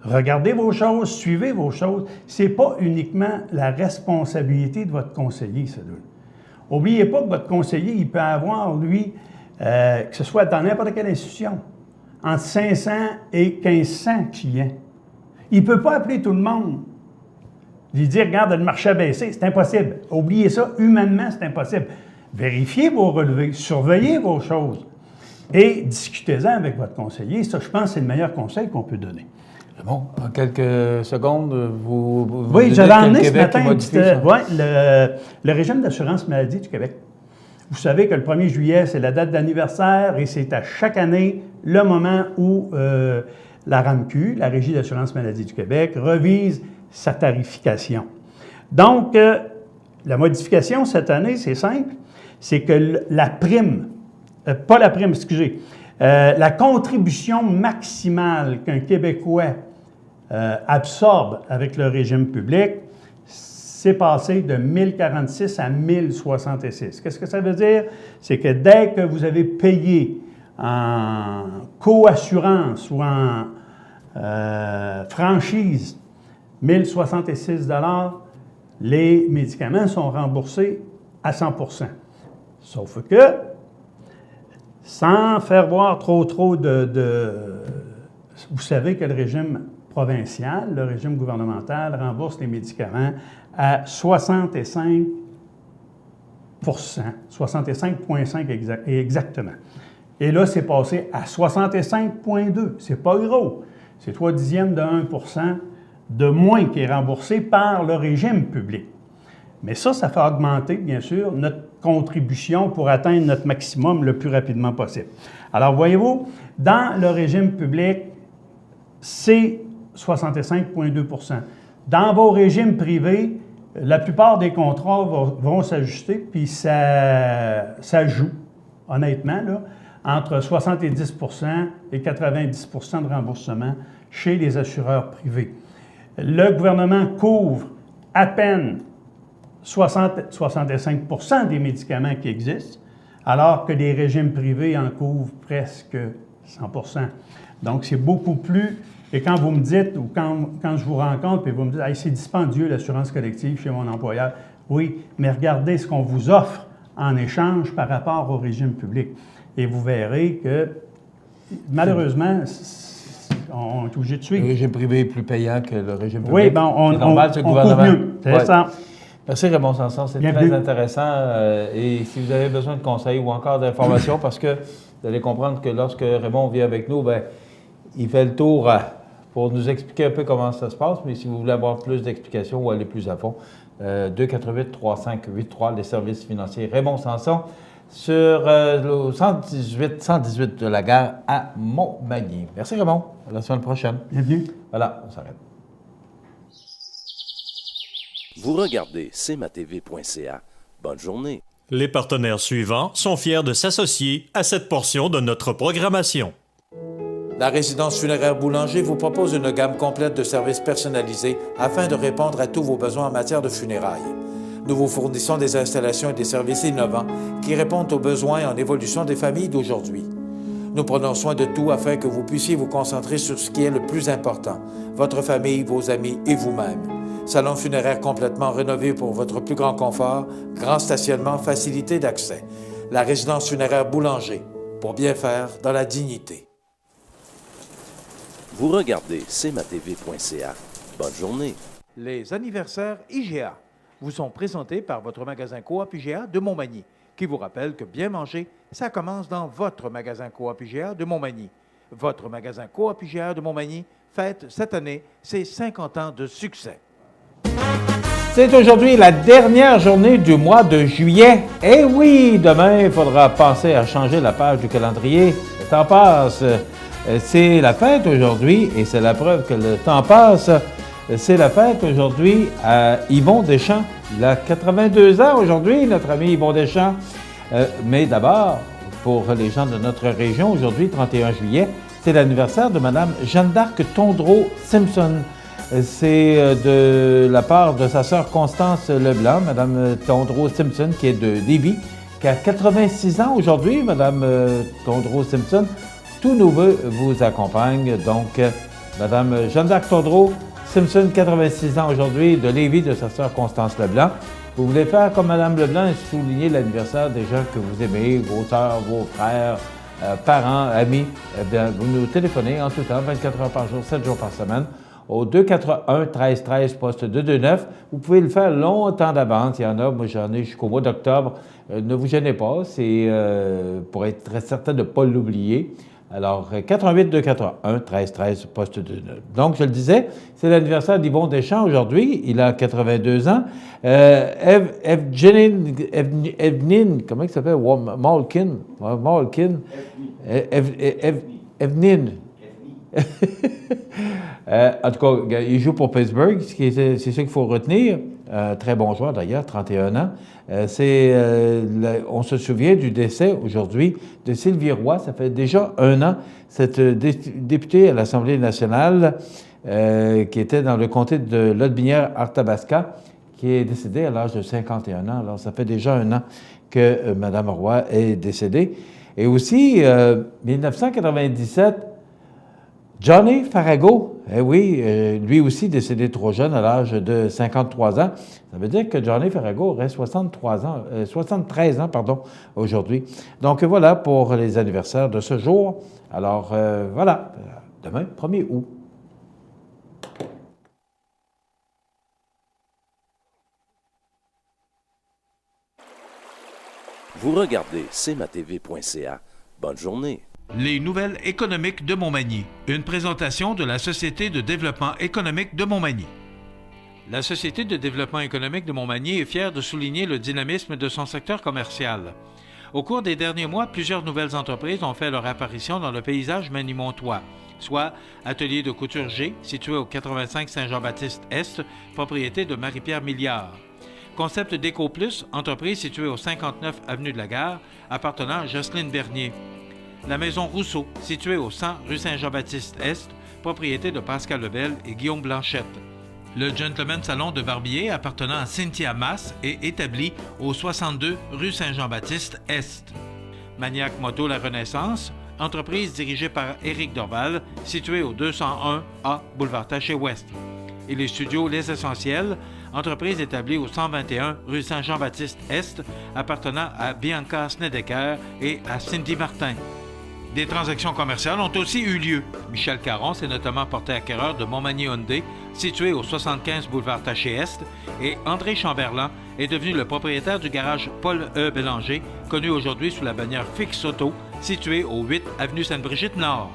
regardez vos choses, suivez vos choses. Ce n'est pas uniquement la responsabilité de votre conseiller, ça. N'oubliez pas que votre conseiller, il peut avoir, lui, que ce soit dans n'importe quelle institution, entre 500 et 1500 clients. Il ne peut pas appeler tout le monde. Lui dire, regarde, le marché a baissé, c'est impossible. Oubliez ça, humainement, c'est impossible. Vérifiez vos relevés, surveillez vos choses et discutez-en avec votre conseiller. Ça, je pense, c'est le meilleur conseil qu'on peut donner. Bon, en quelques secondes, vous oui, j'avais emmené ce matin le régime d'assurance maladie du Québec. Vous savez que le 1er juillet, c'est la date d'anniversaire et c'est à chaque année le moment où la RAMQ, la Régie d'assurance maladie du Québec, revise sa tarification. Donc, la modification cette année, c'est simple, c'est que la prime, la contribution maximale qu'un Québécois absorbe avec le régime public, c'est passé de 1046 à 1066. Qu'est-ce que ça veut dire? C'est que dès que vous avez payé en coassurance ou en franchise 1066 $, les médicaments sont remboursés à 100%. Sauf que, sans faire voir trop vous savez que le régime provincial, le régime gouvernemental rembourse les médicaments à 65%, 65,5 exactement. Et là, c'est passé à 65,2. C'est pas gros. C'est 3/10 de 1% de moins qui est remboursé par le régime public. Mais ça fait augmenter, bien sûr, notre contribution pour atteindre notre maximum le plus rapidement possible. Alors, voyez-vous, dans le régime public, c'est 65,2 %. Dans vos régimes privés, La plupart des contrats vont s'ajuster, puis ça joue, honnêtement, là, entre 70 et 90 de remboursement chez les assureurs privés. Le gouvernement couvre à peine 65 des médicaments qui existent, alors que les régimes privés en couvrent presque 100 Donc, c'est beaucoup plus... Et quand vous me dites, ou quand je vous rencontre, et vous me dites hey, « c'est dispendieux l'assurance collective chez mon employeur », oui, mais regardez ce qu'on vous offre en échange par rapport au régime public. Et vous verrez que, malheureusement, on est obligé de suivre. Le régime privé est plus payant que le régime public. Oui, bien, on couvre mieux. C'est ça. Merci Raymond Sanson, c'est très intéressant. Et si vous avez besoin de conseils ou encore d'informations, parce que vous allez comprendre que lorsque Raymond vient avec nous, bien, il fait le tour pour nous expliquer un peu comment ça se passe, mais si vous voulez avoir plus d'explications ou aller plus à fond, 248-3583, les services financiers Raymond Sanson, sur le 118 de la gare à Montmagny. Merci Raymond, à la semaine prochaine. Bienvenue. Voilà, on s'arrête. Vous regardez cmatv.ca. Bonne journée. Les partenaires suivants sont fiers de s'associer à cette portion de notre programmation. La résidence funéraire Boulanger vous propose une gamme complète de services personnalisés afin de répondre à tous vos besoins en matière de funérailles. Nous vous fournissons des installations et des services innovants qui répondent aux besoins en évolution des familles d'aujourd'hui. Nous prenons soin de tout afin que vous puissiez vous concentrer sur ce qui est le plus important, votre famille, vos amis et vous-même. Salon funéraire complètement rénové pour votre plus grand confort, grand stationnement, facilité d'accès. La résidence funéraire Boulanger, pour bien faire dans la dignité. Vous regardez cmatv.ca. Bonne journée. Les anniversaires IGA vous sont présentés par votre magasin Coop IGA de Montmagny, qui vous rappelle que bien manger, ça commence dans votre magasin Coop IGA de Montmagny. Votre magasin Coop IGA de Montmagny fête cette année ses 50 ans de succès. C'est aujourd'hui la dernière journée du mois de juillet. Eh oui, demain, il faudra penser à changer la page du calendrier. Le temps passe. C'est la fête aujourd'hui, et c'est la preuve que le temps passe. C'est la fête aujourd'hui à Yvon Deschamps. Il a 82 ans aujourd'hui, notre ami Yvon Deschamps. Mais d'abord, pour les gens de notre région, aujourd'hui, 31 juillet, c'est l'anniversaire de Mme Jeanne d'Arc Tondreau-Simpson. C'est de la part de sa sœur Constance Leblanc, Mme Tondreau-Simpson, qui est de Lévis, qui a 86 ans aujourd'hui, Mme Tondreau-Simpson. Tous nos vœux vous accompagnent. Donc, Mme Jeanne d'Arc Tondreau-Simpson, 86 ans aujourd'hui, de Lévis, de sa sœur Constance Leblanc. Vous voulez faire comme Mme Leblanc et souligner l'anniversaire des gens que vous aimez, vos sœurs, vos frères, parents, amis, eh bien, vous nous téléphonez en tout temps, 24 heures par jour, 7 jours par semaine, au 281-1313, poste 229. Vous pouvez le faire longtemps d'avance. Il y en a, moi j'en ai jusqu'au mois d'octobre. Ne vous gênez pas, c'est pour être très certain de ne pas l'oublier. Alors, 88-281-1313, poste 229. Donc, je le disais, c'est l'anniversaire d'Yvon Deschamps aujourd'hui. Il a 82 ans. Evelyne, comment il s'appelle? Malkin. Malkin. Evelyne. En tout cas, il joue pour Pittsburgh, c'est ce qu'il faut retenir. Très bon joueur d'ailleurs, 31 ans. On se souvient du décès aujourd'hui de Sylvie Roy. Ça fait déjà un an, cette députée à l'Assemblée nationale qui était dans le comté de Lotbinière-Arthabasca, qui est décédée à l'âge de 51 ans. Alors, ça fait déjà un an que Mme Roy est décédée. Et aussi, 1997, Johnny Farago, eh oui, lui aussi décédé trop jeune à l'âge de 53 ans. Ça veut dire que Johnny Farago aurait 73 ans aujourd'hui. Donc voilà pour les anniversaires de ce jour. Alors voilà, demain, 1er août. Vous regardez cmatv.ca. Bonne journée. Les nouvelles économiques de Montmagny. Une présentation de la Société de développement économique de Montmagny. La Société de développement économique de Montmagny est fière de souligner le dynamisme de son secteur commercial. Au cours des derniers mois, plusieurs nouvelles entreprises ont fait leur apparition dans le paysage manimontois, soit Atelier de couture G, situé au 85 Saint-Jean-Baptiste-Est, propriété de Marie-Pierre Milliard. Concept Déco Plus, entreprise située au 59 avenue de la Gare, appartenant à Jocelyne Bernier. La Maison Rousseau, située au 100 rue Saint-Jean-Baptiste-Est, propriété de Pascal Lebel et Guillaume Blanchette. Le Gentleman Salon de Barbier, appartenant à Cynthia Masse et établi au 62 rue Saint-Jean-Baptiste-Est. Maniac Moto La Renaissance, entreprise dirigée par Éric Dorval, située au 201A boulevard Taché-Ouest. Et les studios Les Essentiels, entreprise établie au 121 rue Saint-Jean-Baptiste-Est, appartenant à Bianca Snedeker et à Cindy Martin. Des transactions commerciales ont aussi eu lieu. Michel Caron s'est notamment porté acquéreur de Montmagny Hyundai, situé au 75 boulevard Taché-Est, et André Chamberlain est devenu le propriétaire du garage Paul E. Bélanger, connu aujourd'hui sous la bannière Fix Auto, situé au 8 avenue Sainte-Brigitte-Nord.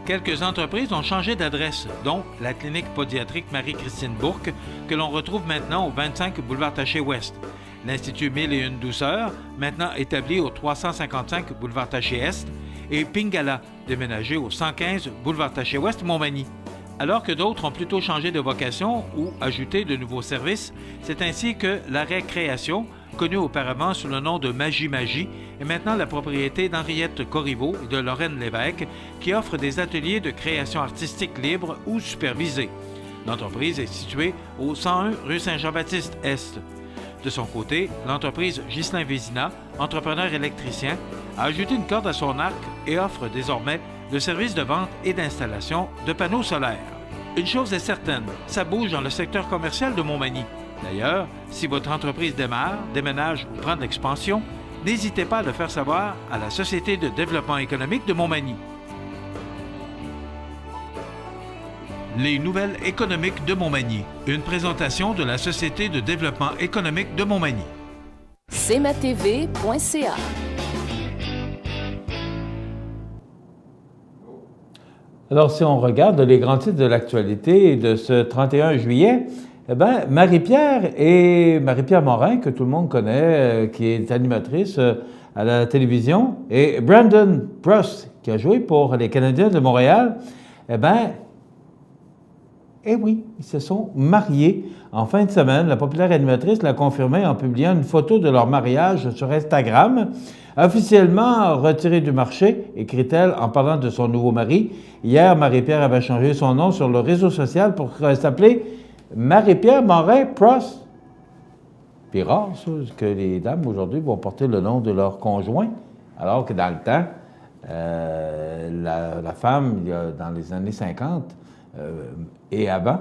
Quelques entreprises ont changé d'adresse, dont la clinique pédiatrique Marie-Christine Bourque, que l'on retrouve maintenant au 25 boulevard Taché-Ouest. L'Institut 1001 Douceur, maintenant établi au 355 boulevard Taché-Est, et Pingala, déménagé au 115 boulevard Taché-Ouest, Montmagny. Alors que d'autres ont plutôt changé de vocation ou ajouté de nouveaux services, c'est ainsi que l'arrêt Création, connu auparavant sous le nom de Magie, est maintenant la propriété d'Henriette Corriveau et de Lorraine Lévesque, qui offrent des ateliers de création artistique libre ou supervisés. L'entreprise est située au 101 rue Saint-Jean-Baptiste-Est. De son côté, l'entreprise Ghislain Vézina, entrepreneur électricien, a ajouté une corde à son arc et offre désormais le service de vente et d'installation de panneaux solaires. Une chose est certaine, ça bouge dans le secteur commercial de Montmagny. D'ailleurs, si votre entreprise démarre, déménage ou prend de l'expansion, n'hésitez pas à le faire savoir à la Société de développement économique de Montmagny. Les nouvelles économiques de Montmagny, une présentation de la Société de développement économique de Montmagny. cmatv.ca. Alors, si on regarde les grands titres de l'actualité de ce 31 juillet, eh bien, Marie-Pierre Morin, que tout le monde connaît, qui est animatrice à la télévision, et Brandon Prost, qui a joué pour les Canadiens de Montréal, eh oui, ils se sont mariés en fin de semaine. La populaire animatrice l'a confirmé en publiant une photo de leur mariage sur Instagram. Officiellement retirée du marché, écrit-elle en parlant de son nouveau mari. Hier, Marie-Pierre avait changé son nom sur le réseau social pour s'appeler Marie-Pierre Morin-Prost. Puis rare, ça, que les dames aujourd'hui vont porter le nom de leur conjoint, alors que dans le temps, la femme, dans les années 50 et avant,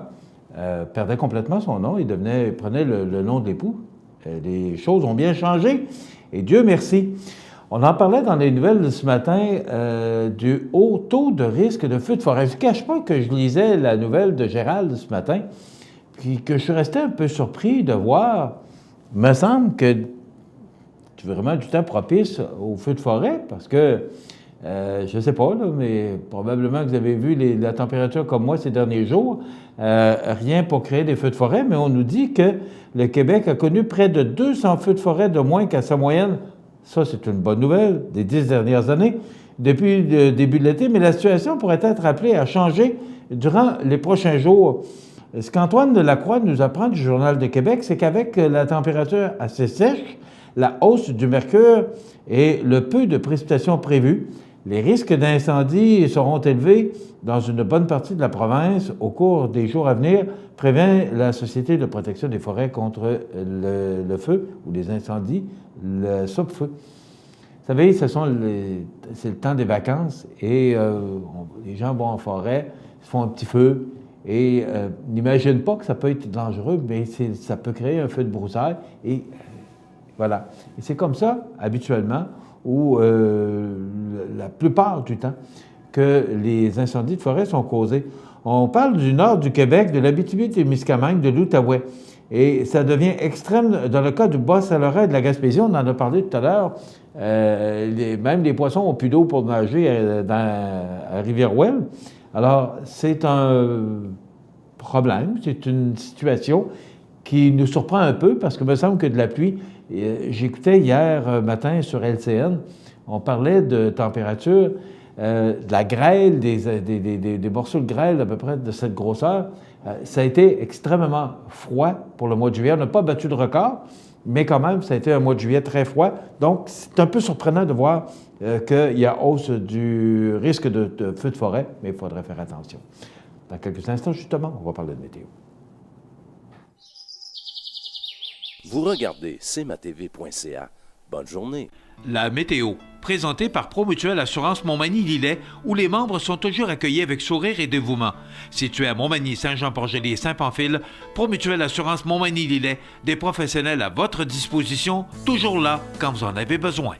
perdait complètement son nom et prenait le nom de l'époux. Les choses ont bien changé, et Dieu merci. On en parlait dans les nouvelles de ce matin du haut taux de risque de feu de forêt. Je ne cache pas que je lisais la nouvelle de Gérald ce matin, puis que je suis resté un peu surpris de voir, il me semble que c'est vraiment du temps propice au feu de forêt, parce que, je ne sais pas, là, mais probablement que vous avez vu la température comme moi ces derniers jours, rien pour créer des feux de forêt, mais on nous dit que le Québec a connu près de 200 feux de forêt de moins qu'à sa moyenne. Ça, c'est une bonne nouvelle des 10 dernières années, depuis le début de l'été, mais la situation pourrait être appelée à changer durant les prochains jours. Ce qu'Antoine Delacroix nous apprend du Journal de Québec, c'est qu'avec la température assez sèche, la hausse du mercure et le peu de précipitations prévues, les risques d'incendie seront élevés dans une bonne partie de la province au cours des jours à venir, prévient la Société de protection des forêts contre le feu ou les incendies, le SOPFEU. Vous savez, c'est le temps des vacances et les gens vont en forêt, se font un petit feu et n'imaginent pas que ça peut être dangereux, mais ça peut créer un feu de broussailles et voilà. Et c'est comme ça, habituellement, où la plupart du temps, que les incendies de forêt sont causés. On parle du nord du Québec, de l'Abitibi-Témiscamingue, de l'Outaouais. Et ça devient extrême dans le cas du Bas-Saint-Laurent et de la Gaspésie. On en a parlé tout à l'heure. Même les poissons n'ont plus d'eau pour nager à Rivière-Ouelle. Alors, c'est un problème, c'est une situation qui nous surprend un peu parce que me semble que de la pluie, j'écoutais hier matin sur LCN, on parlait de température de la grêle, des morceaux de grêle à peu près de cette grosseur. Ça a été extrêmement froid pour le mois de juillet. On n'a pas battu de record, mais quand même, ça a été un mois de juillet très froid. Donc, c'est un peu surprenant de voir qu'il y a hausse du risque de feu de forêt, mais il faudrait faire attention. Dans quelques instants, justement, on va parler de météo. Vous regardez cmatv.ca. Bonne journée. La météo, présentée par Promutuelle Assurance Montmagny-Lillet, où les membres sont toujours accueillis avec sourire et dévouement. Situé à Montmagny, Saint-Jean-Port-Joli et Saint-Pamphile, Promutuelle Assurance Montmagny-Lillet, des professionnels à votre disposition, toujours là quand vous en avez besoin.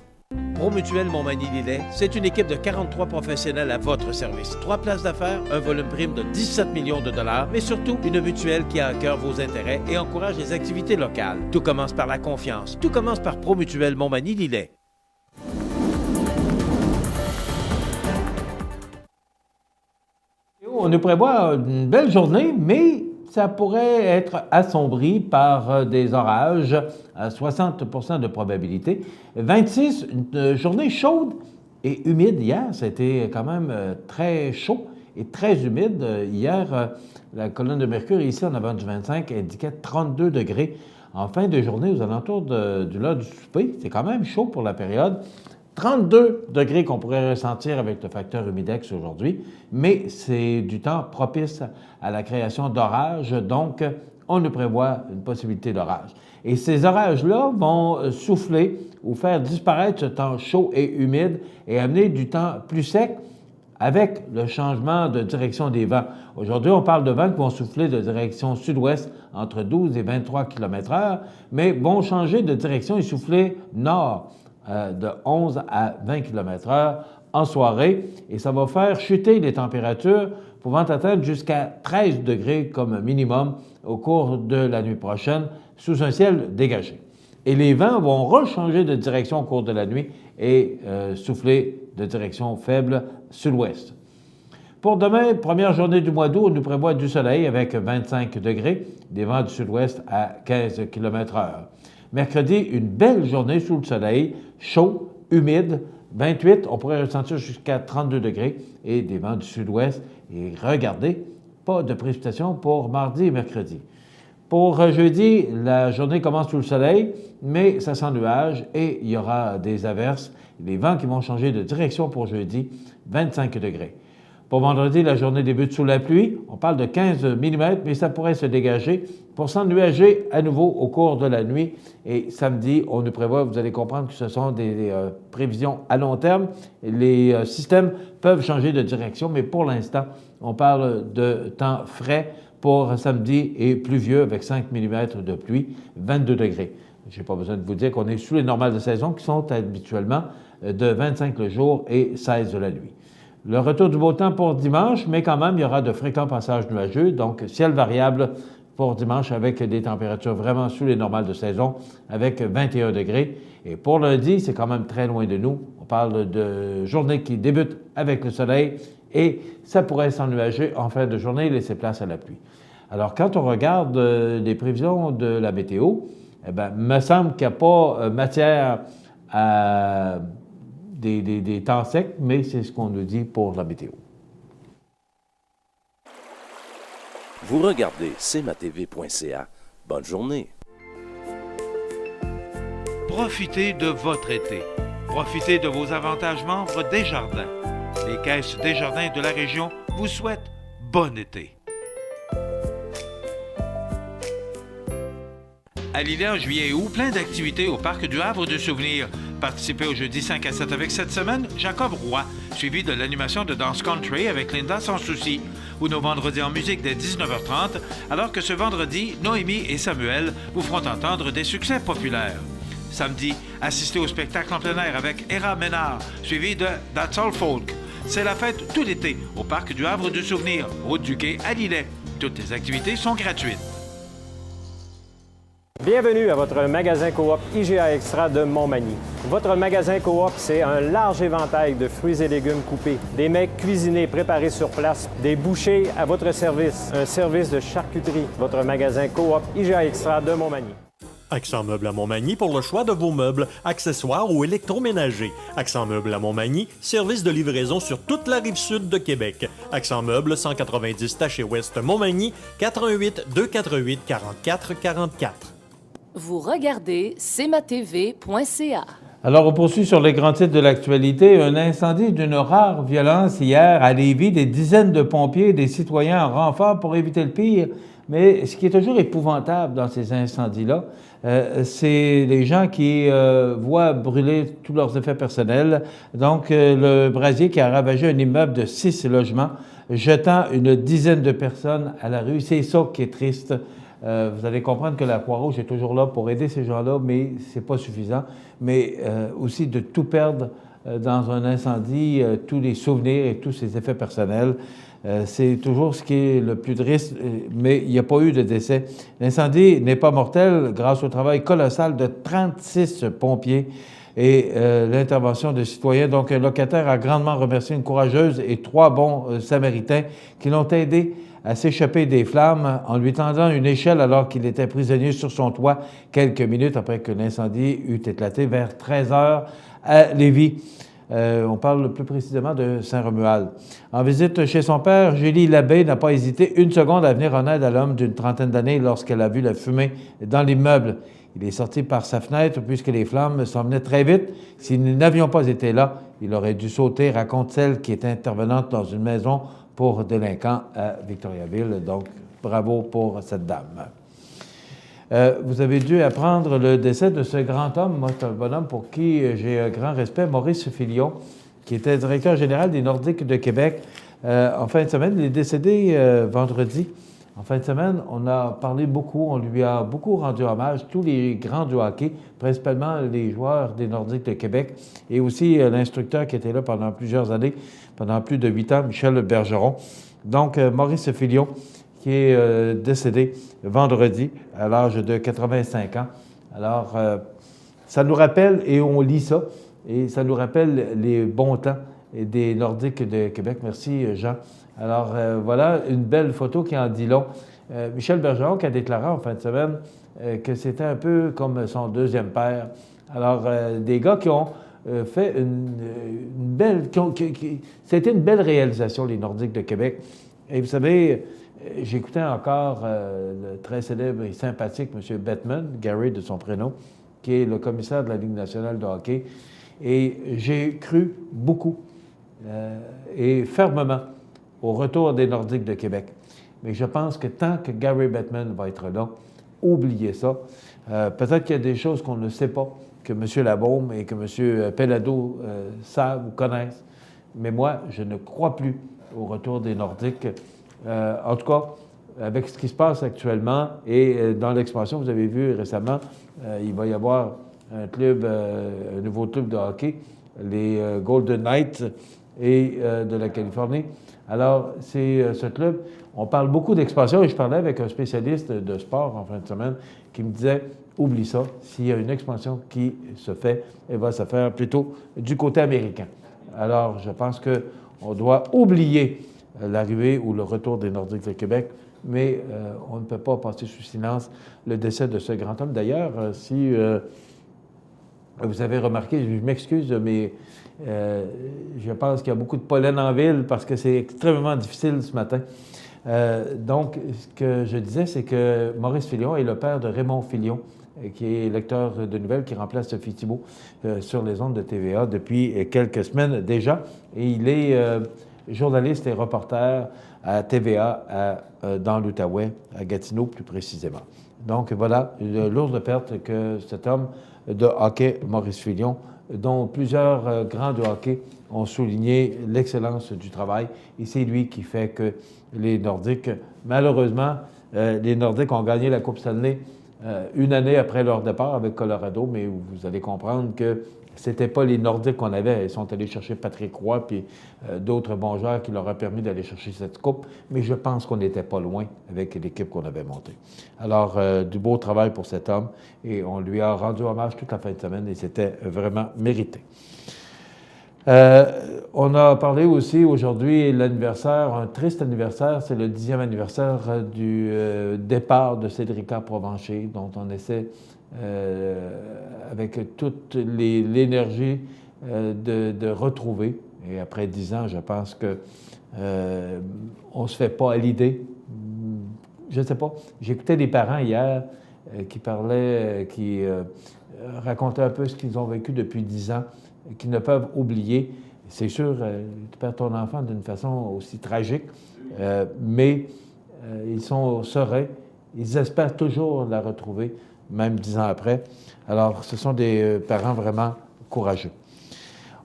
Promutuelle Montmagny-Lillet, c'est une équipe de 43 professionnels à votre service. 3 places d'affaires, un volume prime de 17 millions de dollars, mais surtout une mutuelle qui a à cœur vos intérêts et encourage les activités locales. Tout commence par la confiance. Tout commence par Promutuelle Montmagny-Lillet. On nous prévoit une belle journée, mais ça pourrait être assombri par des orages à 60 % de probabilité. 26, une journée chaude et humide hier. C'était quand même très chaud et très humide. Hier, la colonne de mercure ici en avant du 25 indiquait 32 degrés. En fin de journée, aux alentours de l'heure du souper, c'est quand même chaud pour la période. 32 degrés qu'on pourrait ressentir avec le facteur humidex aujourd'hui, mais c'est du temps propice à la création d'orages, donc on nous prévoit une possibilité d'orage. Et ces orages-là vont souffler ou faire disparaître ce temps chaud et humide et amener du temps plus sec avec le changement de direction des vents. Aujourd'hui, on parle de vents qui vont souffler de direction sud-ouest entre 12 et 23 km/h, mais vont changer de direction et souffler nord de 11 à 20 km/h en soirée, et ça va faire chuter les températures pouvant atteindre jusqu'à 13 degrés comme minimum au cours de la nuit prochaine sous un ciel dégagé. Et les vents vont rechanger de direction au cours de la nuit et souffler de direction faible sud-ouest. Pour demain, première journée du mois d'août, on nous prévoit du soleil avec 25 degrés, des vents du sud-ouest à 15 km/h. Mercredi, une belle journée sous le soleil, chaud, humide, 28, on pourrait ressentir jusqu'à 32 degrés et des vents du sud-ouest. Et regardez, pas de précipitation pour mardi et mercredi. Pour jeudi, la journée commence sous le soleil, mais ça sent nuage et il y aura des averses. Les vents qui vont changer de direction pour jeudi, 25 degrés. Pour vendredi, la journée débute sous la pluie. On parle de 15 mm, mais ça pourrait se dégager pour s'ennuager à nouveau au cours de la nuit. Et samedi, on nous prévoit, vous allez comprendre que ce sont des prévisions à long terme. Les systèmes peuvent changer de direction, mais pour l'instant, on parle de temps frais pour samedi et pluvieux avec 5 mm de pluie, 22 degrés. Je n'ai pas besoin de vous dire qu'on est sous les normales de saison qui sont habituellement de 25 le jour et 16 de la nuit. Le retour du beau temps pour dimanche, mais quand même, il y aura de fréquents passages nuageux, donc ciel variable pour dimanche avec des températures vraiment sous les normales de saison, avec 21 degrés. Et pour lundi, c'est quand même très loin de nous. On parle de journée qui débute avec le soleil et ça pourrait s'ennuager en fin de journée et laisser place à la pluie. Alors, quand on regarde les prévisions de la météo, eh bien, il me semble qu'il n'y a pas matière à des temps secs, mais c'est ce qu'on nous dit pour la météo. Vous regardez cmatv.ca. Bonne journée. Profitez de votre été. Profitez de vos avantages membres Desjardins. Les caisses Desjardins de la région vous souhaitent bon été. À Lillet, en juillet et août, plein d'activités au Parc du Havre de Souvenirs. Participez au jeudi 5 à 7 avec cette semaine, Jacob Roy, suivi de l'animation de danse country avec Linda Sans Souci, ou nos vendredis en musique dès 19h30, alors que ce vendredi, Noémie et Samuel vous feront entendre des succès populaires. Samedi, assistez au spectacle en plein air avec Héra Ménard, suivi de That's All Folk. C'est la fête tout l'été au Parc du Havre de Souvenirs, route du Quai à Lillet. Toutes les activités sont gratuites. Bienvenue à votre magasin coop IGA Extra de Montmagny. Votre magasin coop, c'est un large éventail de fruits et légumes coupés, des mets cuisinés préparés sur place, des bouchées à votre service, un service de charcuterie. Votre magasin coop IGA Extra de Montmagny. Accent Meubles à Montmagny pour le choix de vos meubles, accessoires ou électroménagers. Accent Meubles à Montmagny, service de livraison sur toute la rive sud de Québec. Accent Meubles, 190 Taché Ouest Montmagny, 418 248 44 44. Vous regardez cmatv.ca. Alors, on poursuit sur les grands titres de l'actualité. Un incendie d'une rare violence hier à Lévis. Des dizaines de pompiers et des citoyens en renfort pour éviter le pire. Mais ce qui est toujours épouvantable dans ces incendies-là, c'est les gens qui voient brûler tous leurs effets personnels. Donc, le brasier qui a ravagé un immeuble de 6 logements, jetant une dizaine de personnes à la rue. C'est ça qui est triste. Vous allez comprendre que la Croix-Rouge est toujours là pour aider ces gens-là, mais c'est pas suffisant. Mais aussi de tout perdre dans un incendie, tous les souvenirs et tous ses effets personnels. C'est toujours ce qui est le plus triste, mais il n'y a pas eu de décès. L'incendie n'est pas mortel grâce au travail colossal de 36 pompiers et l'intervention de citoyens. Donc, un locataire a grandement remercié une courageuse et 3 bons Samaritains qui l'ont aidé à s'échapper des flammes en lui tendant une échelle alors qu'il était prisonnier sur son toit quelques minutes après que l'incendie eut éclaté vers 13 heures à Lévis. On parle plus précisément de Saint-Romuald. En visite chez son père, Julie Labbé n'a pas hésité une seconde à venir en aide à l'homme d'une trentaine d'années lorsqu'elle a vu la fumée dans l'immeuble. Il est sorti par sa fenêtre puisque les flammes s'en venaient très vite. Si nous n'avions pas été là, il aurait dû sauter, raconte celle qui est intervenante dans une maison pour délinquants à Victoriaville. Donc, bravo pour cette dame. Vous avez dû apprendre le décès de ce grand homme, moi, c'est un bonhomme pour qui j'ai un grand respect, Maurice Filion, qui était directeur général des Nordiques de Québec. En fin de semaine, il est décédé vendredi. En fin de semaine, on a parlé beaucoup, on lui a beaucoup rendu hommage, tous les grands du hockey, principalement les joueurs des Nordiques de Québec, et aussi l'instructeur qui était là pendant plusieurs années, pendant plus de 8 ans, Michel Bergeron. Donc, Maurice Filion, qui est décédé vendredi à l'âge de 85 ans. Alors, ça nous rappelle, et on lit ça, et ça nous rappelle les bons temps des Nordiques de Québec. Merci, Jean. Alors, voilà une belle photo qui en dit long. Michel Bergeron qui a déclaré en fin de semaine que c'était un peu comme son deuxième père. Alors, des gars qui ont fait une belle... C'était une belle réalisation, les Nordiques de Québec. Et vous savez, j'écoutais encore le très célèbre et sympathique M. Bettman, Gary de son prénom, qui est le commissaire de la Ligue nationale de hockey. Et j'ai cru beaucoup et fermement au retour des Nordiques de Québec. Mais je pense que tant que Gary Bettman va être là, oubliez ça. Peut-être qu'il y a des choses qu'on ne sait pas, que M. Labaume et que M. Pellado savent ou connaissent. Mais moi, je ne crois plus au retour des Nordiques. En tout cas, avec ce qui se passe actuellement et dans l'expansion, vous avez vu récemment, il va y avoir un nouveau club de hockey, les Golden Knights et de la Californie. Alors, c'est ce club, on parle beaucoup d'expansion et je parlais avec un spécialiste de sport en fin de semaine qui me disait, oublie ça, s'il y a une expansion qui se fait, elle va se faire plutôt du côté américain. Alors, je pense qu'on doit oublier l'arrivée ou le retour des Nordiques de Québec, mais on ne peut pas passer sous silence le décès de ce grand homme. D'ailleurs, si vous avez remarqué, je m'excuse, mais je pense qu'il y a beaucoup de pollen en ville parce que c'est extrêmement difficile ce matin. Donc, ce que je disais, c'est que Maurice Filion est le père de Raymond Filion, qui est lecteur de nouvelles, qui remplace Sophie Thibault sur les ondes de TVA depuis quelques semaines déjà. Et il est journaliste et reporter à TVA dans l'Outaouais, à Gatineau plus précisément. Donc voilà, une lourde perte que cet homme de hockey, Maurice Filion, dont plusieurs grands de hockey ont souligné l'excellence du travail. Et c'est lui qui fait que les Nordiques, malheureusement, les Nordiques ont gagné la Coupe Stanley une année après leur départ avec Colorado, mais vous allez comprendre que c'était pas les Nordiques qu'on avait. Ils sont allés chercher Patrick Roy puis d'autres bons joueurs qui leur ont permis d'aller chercher cette coupe. Mais je pense qu'on n'était pas loin avec l'équipe qu'on avait montée. Alors, du beau travail pour cet homme. Et on lui a rendu hommage toute la fin de semaine et c'était vraiment mérité. On a parlé aussi aujourd'hui l'anniversaire, un triste anniversaire, c'est le 10e anniversaire du départ de Cédrica Provencher, dont on essaie avec toute l'énergie de retrouver. Et après 10 ans, je pense que on ne se fait pas à l'idée. Je ne sais pas. J'écoutais des parents hier qui parlaient, qui racontaient un peu ce qu'ils ont vécu depuis 10 ans, qu'ils ne peuvent oublier. C'est sûr, tu perds ton enfant d'une façon aussi tragique, mais ils sont sereins. Ils espèrent toujours la retrouver, même 10 ans après. Alors, ce sont des parents vraiment courageux.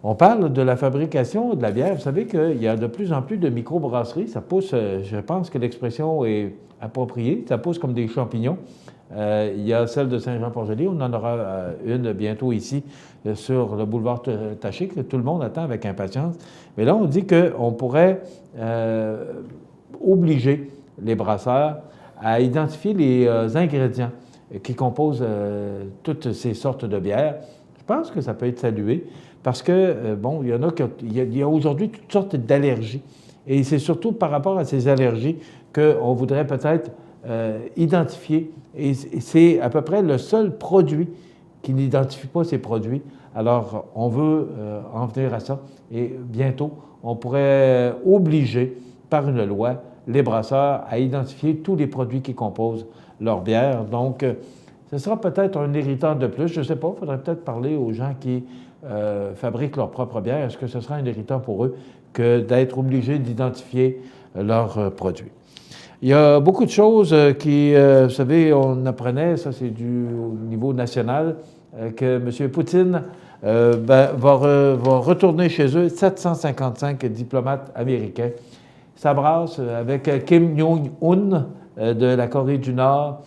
On parle de la fabrication de la bière. Vous savez qu'il y a de plus en plus de microbrasseries. Ça pousse, je pense que l'expression est appropriée, ça pousse comme des champignons. Il y a celle de Saint-Jean-Port-Joli. On en aura une bientôt ici sur le boulevard Taché, que tout le monde attend avec impatience. Mais là, on dit qu'on pourrait obliger les brasseurs à identifier les ingrédients qui composent toutes ces sortes de bières. Je pense que ça peut être salué parce que, bon, il y en a il y a aujourd'hui toutes sortes d'allergies. Et c'est surtout par rapport à ces allergies qu'on voudrait peut-être identifier. Et c'est à peu près le seul produit qui n'identifie pas ces produits. Alors, on veut en venir à ça. Et bientôt, on pourrait obliger, par une loi, les brasseurs à identifier tous les produits qui composent leur bière. Donc, ce sera peut-être un irritant de plus. Je ne sais pas, il faudrait peut-être parler aux gens qui fabriquent leur propre bière. Est-ce que ce sera un irritant pour eux que d'être obligés d'identifier leurs produits? Il y a beaucoup de choses qui, vous savez, on apprenait, ça c'est au niveau national, que M. Poutine va retourner chez eux 755 diplomates américains. Ça brasse avec Kim Jong-un de la Corée du Nord.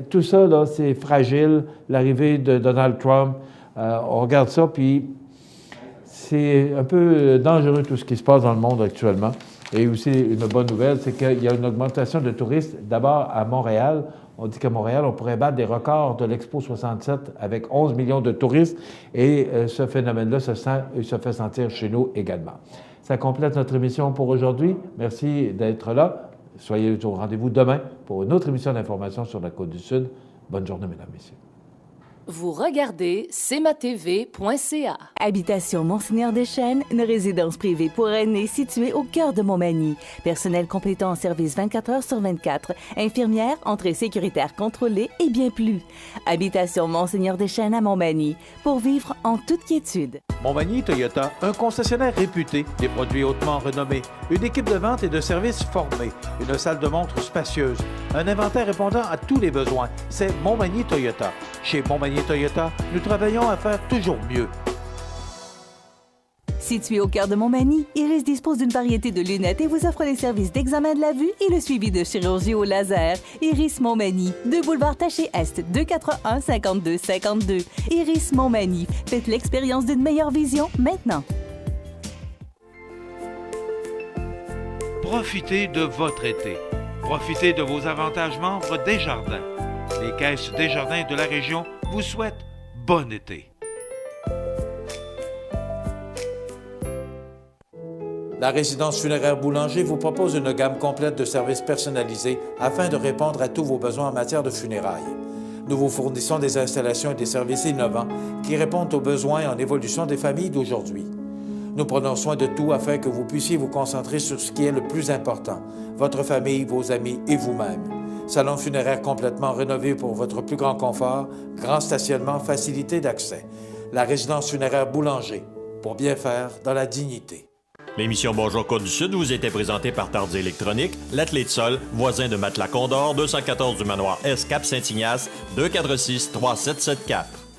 Tout ça, là, c'est fragile. L'arrivée de Donald Trump, on regarde ça, puis c'est un peu dangereux tout ce qui se passe dans le monde actuellement. Et aussi, une bonne nouvelle, c'est qu'il y a une augmentation de touristes. D'abord, à Montréal, on dit qu'à Montréal, on pourrait battre des records de l'Expo 67 avec 11 millions de touristes. Et ce phénomène-là se fait sentir chez nous également. Ça complète notre émission pour aujourd'hui. Merci d'être là. Soyez au rendez-vous demain pour une autre émission d'information sur la Côte-du-Sud. Bonne journée, mesdames, messieurs. Vous regardez cmaTV.ca. Habitation Monseigneur Deschênes, une résidence privée pour aînés située au cœur de Montmagny. Personnel complétant en service 24 heures sur 24. Infirmière, entrée sécuritaire contrôlée et bien plus. Habitation Monseigneur Deschênes à Montmagny. Pour vivre en toute quiétude. Montmagny Toyota, un concessionnaire réputé, des produits hautement renommés, une équipe de vente et de services formée, une salle de montre spacieuse, un inventaire répondant à tous les besoins. C'est Montmagny Toyota. Chez Montmagny Toyota, nous travaillons à faire toujours mieux. Situé au cœur de Montmagny, Iris dispose d'une variété de lunettes et vous offre les services d'examen de la vue et le suivi de chirurgie au laser. Iris Montmagny, 2 boulevard Taché Est, 241-5252. Iris Montmagny, faites l'expérience d'une meilleure vision maintenant. Profitez de votre été. Profitez de vos avantages membres Desjardins. Les caisses Desjardins de la région vous souhaitent bon été. La résidence funéraire Boulanger vous propose une gamme complète de services personnalisés afin de répondre à tous vos besoins en matière de funérailles. Nous vous fournissons des installations et des services innovants qui répondent aux besoins en évolution des familles d'aujourd'hui. Nous prenons soin de tout afin que vous puissiez vous concentrer sur ce qui est le plus important, votre famille, vos amis et vous-même. Salon funéraire complètement rénové pour votre plus grand confort, grand stationnement, facilité d'accès. La résidence funéraire Boulanger, pour bien faire dans la dignité. L'émission Bonjour Côte-du-Sud vous était présentée par Tardy Électronique, l'atelier de sol, voisin de Matelas Condor, 214 du manoir S, Cap Saint-Ignace, 246-3774.